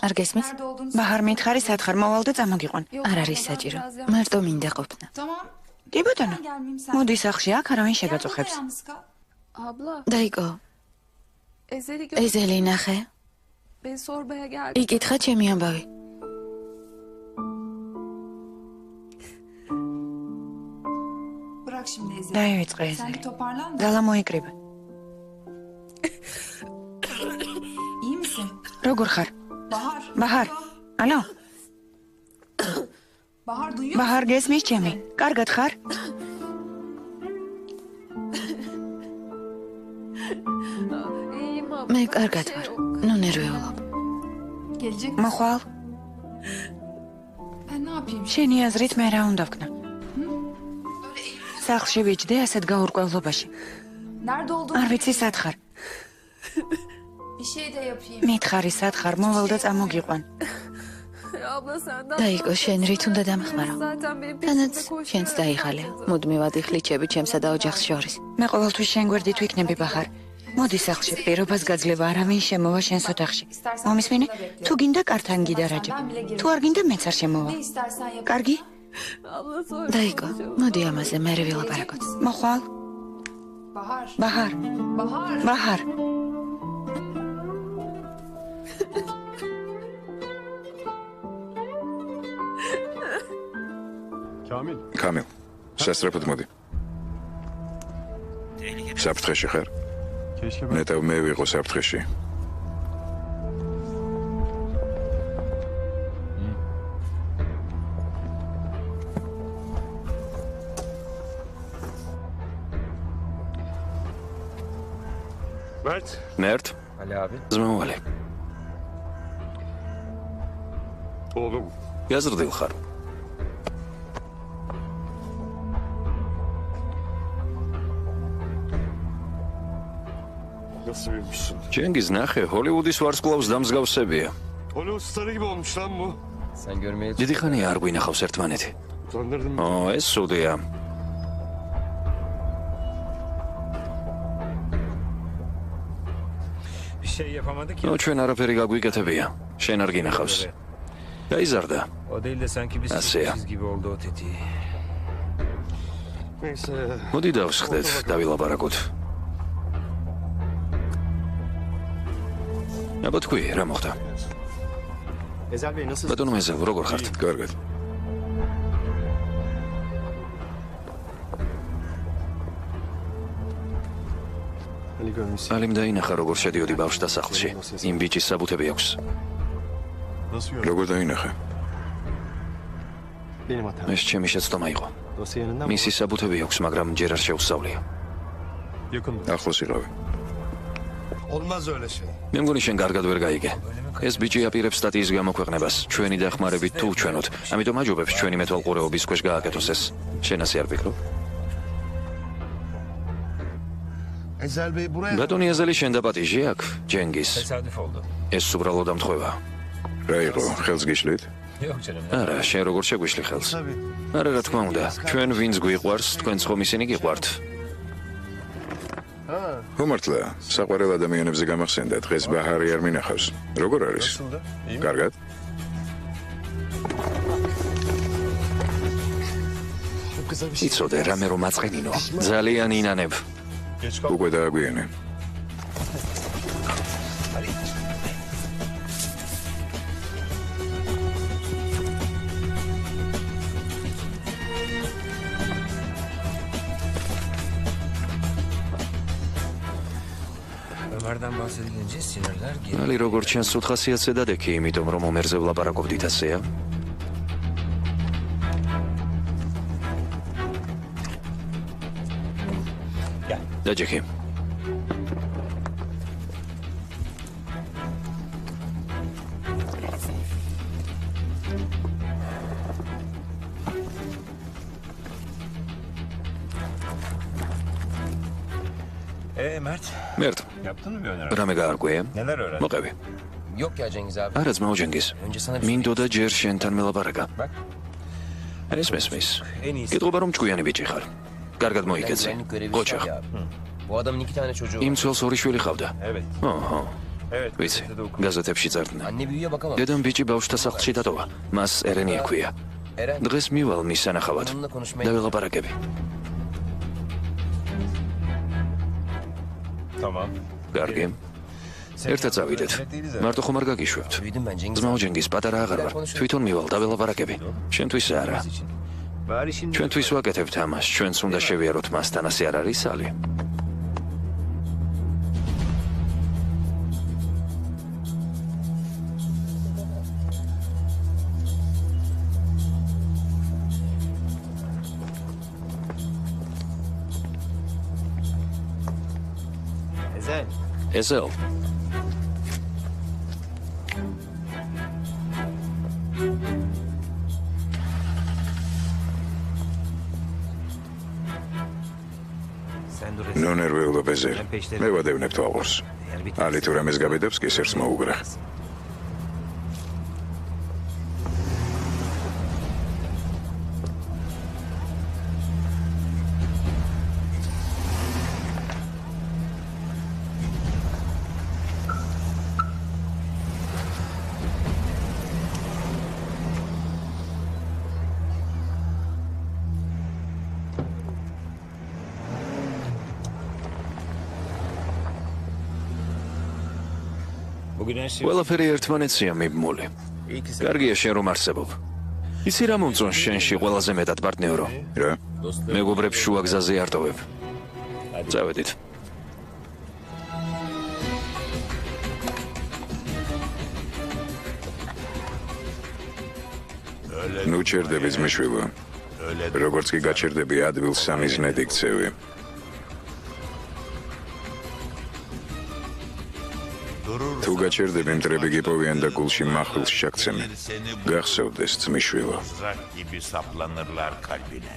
არ გესმის? ბაჰარ მითხარი სათხარ მოვალ და წამოგიყვან. არ არის საჭირო. მარტო მინდა ყოფნა. კი ბატონო. მოდი სახლში აქ არავინ შეგაწუხებს. დაიკო. ეზელი ნახე. იკითხა ჩემი ამბავი. დაივიწყე ეზელი. ძალა მოიკრიბე. როგორ ხარ? ბაჰარ. ალო? ბაჰარ გესმის ჩემი? კარგად ხარ? მე კარგად ვარ. ნუ ნერვიულობ. მოხვალ? შენი აზრით მე რა უნდა ვქნა? სახლში ვიჯდე ასეთ გაურკვევლობაში. არ ვიცი სად ხარ. მითხარი სად ხარ, მოვალ და წამოგიყვან. დაიგო, შენ რით უნდა დამხმარო? თანაც შენც დაიხალე. მუდმივად იხლიჩები ჩემსა და ოჯახს შორის. მე ყოველთვის შენ გვერდით ვიქნები ბახარ. მოდი სახლში, პირობას გაძლევა, არავინ შემოვა შენს ოთახში. მომისმენი? თუ გინდა კართან გიდარაჯე. თუ არ გინდა მეც არ შემოვა. კარგი? დაიგო, მოდი ამაზე მერე ვილაპარაკოთ. მოხვალ? ბაჰარ. ბაჰარ. კამილ, სასწრაფოდ მოდი. საფრთხეში ხარ? ნეტავ მე ვიყო საფრთხეში. მერტ? ზმოვალი. გაზრდილ ხარ? ჯენგიზ ნახე, ჰოლივუდის ვარსკვლავს დამსგავსებია. დიდი ხანია არ გვინახავს ერთმანეთი. ეს სუდია. ჩვენ არაფერი გაგვიკეთებია. შენ არ გინახავს. გაიზარდა. ასეა. მოდი დავსხდეთ, დავილაპარაკოთ. აბა თქვი, რა მოხდა? ბატონო მეზალ, როგორ ხართ? კარგად. ალიმ დაინახა, როგორ შედიოდი ბავშვთა სახლში. იმ ბიჭის საბუთები აქვს. როგორ დაინახა? ეს ჩემი შეცდომა იყო. მისი საბუთები აქვს, მაგრამ ჯერ არ შეუსწავლია. ახლოს იყავი. მე მგონი შენ კარგად ვერ გაიგე. ეს ბიჭი აპირებს სტატიის გამოქვეყნებას, ჩვენი დახმარებით თუ ჩვენოთ. ამიტომ აჯობებს ჩვენი მეთვალყურეობის ქვეშ გააკეთოს ეს. შენ ასე არ ვფიქრობ? ბატონი ეზელი შენ დაპატიჟი აქ, ჯენგის. ეს უბრალოდ ამთხვევა. რა იყო, ხელს გიშლით? არა, შენ როგორ შეგვიშლი ხელს? არა, რა თქმა უნდა, ჩვენ ვინც გვიყვარს, თქვენც ხომ ისინი გიყვართ. უმართლა, საყვარელ ადამიანებზე გამახსენდა, დღეს ბაჰარი არ მინახავს. როგორ არის? კარგად? იცოდე, რამე რომ აწყენინო, ძალიან ინანებ. უკვე დააგვიანე. ალი როგორ ჩანს სულ ხასიათზე დადექი, იმიტომ რომ ომერზე ვლაპარაკობდით ასეა? დაჯექი. მერტ, რამე გაარკვია? მოყევი. არა, ძმაო ჯენგიზ. მინდოდა ჯერ შენთან მელაპარაკა. ეს მესმის. კითხობა რომ ჭკვიანი ბიჭი ხარ. კარგად მოიკეცე. ყოჩახ. იმ ცოლს ორი შვილი ხავდა. ოჰო. ვიცი, გაზეთებში წერდნენ. დედამ ბიჭი ბავშვთა სახლში დატოვა. მას ერენი ექვია. დღეს მივალ მის სანახავად. დავილაპარაკები. კარგი. ერთად წავიდეთ. მარტო ხომ არ გაგიშვებთ? ძმაო ჯენგიზ, პატარა აღარ ვარ. თვითონ მივალ, დავილაპარაკები. შენთვის არა. ჩვენთვის ვაკეთებთ ამას, ჩვენც უნდა შევიაროთ მასთან, ასე არ არის, ალი? ეზელ. ნუ ნერვიულობ ეზერ. მე ვადევნებ თვალყურს. ალი თუ რამეს გაბედებს კი სერს მოუგრა. ყველაფერი ერთმანეთსია მიბმული. კარგია შენ რომ არსებობ. ისი რა მომწონს შენში ყველაზე მეტად პარტნიორო? რა? მეგობრებს შუა გზაზე არტოვებ. წავედით. ნუ ჩერდები ძმისშვილო. როგორც კი გაჩერდები ადგილს სამიზნედ იქცევი. თუ გაჩერდები მტრები გიპოვიან და გულში მახვილს შაქცემი. გახსოვდეს ძმისშვილო. gibi saplanırlar kalbine.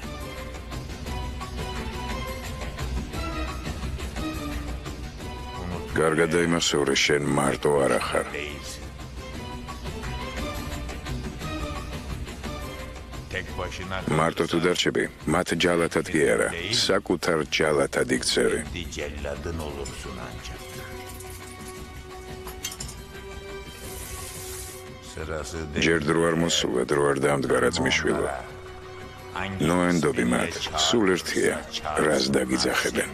კარგად დაიმახსოვრე შენ მარტო არ ახარ. მარტო თუ დარჩები, მათ ჯალათად კი არა, საკუთარ ჯალათად იქცევი. Celladın olursun ancak. ჯერ დრო არ მოსულა, დრო არ დამდგარა ძმისშვილო. ნოენდობი მათ, სულ ერთია, რას დაგიძახებენ.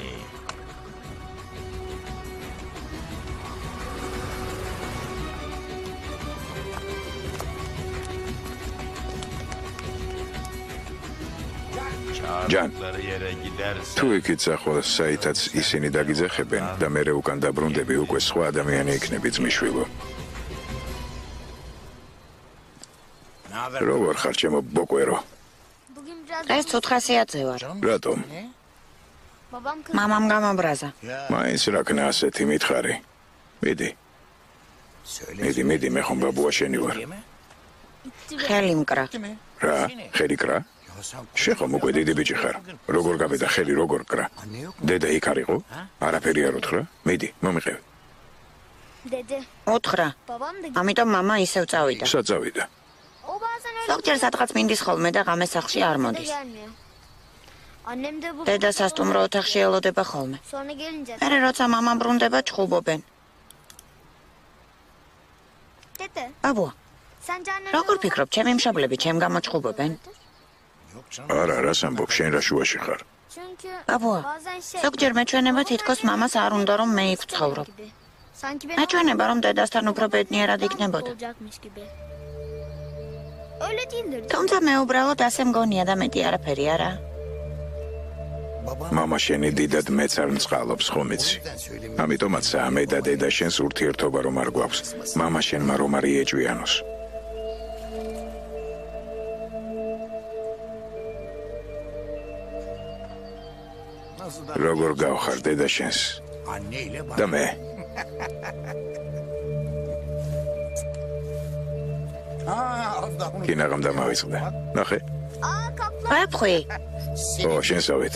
ჯან, თუ იქით ახლა საითაც ისინი დაგიძახებენ და მერე უკან დაბრუნდები, უკვე სხვა ადამიანი იქნები ძმისშვილო. როგორ ხარ ჩემო ბოკვერო? ეს ცუდ ხასიათზე ვარ. რატომ? მამამ გამაბრაზა. მაინც რა ქნა ასეთი მითხარი. მიდი. მიდი, მე ხომ ბაბუა შენი ვარ. ხელი მკრა. რა? ხელი კრა? შეხომ უკვე დიდი ბიჭი ხარ. როგორ გაბედა ხელი როგორ კრა? დედა იქ არისო? არაფერი არ უთხრა? მიდი, მომიყევი. უთხრა. ამიტომ მამა ისევ წავიდა. სად წავიდა? ზოგჯერ სადღაც მინდის ხოლმე და ღამე სახლში არ მოდის. დედა სასტუმრო ოთახში ელოდება ხოლმე. მერე როცა მამა ბრუნდება ჩხუბობენ. ბაბუა, როგორ ფიქრობ, ჩემი მშობლები ჩემ გამო ჩხუბობენ? არა, რას ამბობ, შენ რა შუაში ხარ? ბაბუა, ზოგჯერ მეჩვენება თითქოს მამას არ უნდა რომ მე იქ ვცხოვრობ. მეჩვენება რომ დედასთან უფრო ბედნიერად იქნებოდა. თუმცა მე უბრალოდ ასე მგონია და მეტი არაფერი არა. მამა შენი დიდად მეც არ მწყალობს ხომ იცი? ამიტომაცაა მე და დედა შენს ურთიერთობა რომ არ გვაქვს. მამა შენმა რომ არ იეჭვიანოს. როგორ გავხარ დედა შენს? და მე? კინაღამ დამავიწყდა. ნახე. ვეფხვი. ო, შენსავით.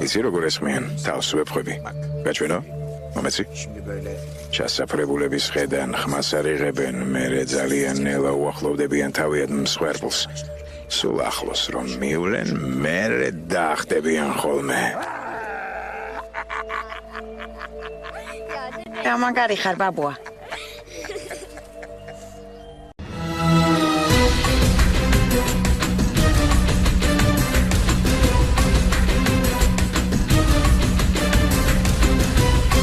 იცი როგორ ესმიან, თავს ვეფხვები. გაჩვენო? მომეცი? ჩასაფრებულების ხედან ხმას არ იღებენ, მერე ძალიან ნელა უახლოვდებიან თავიანთ მსხვერპლს. სულ ახლოს რომ მივლენ, მერე დაახტებიან ხოლმე. რა მაგარი ხარ ბაბუა?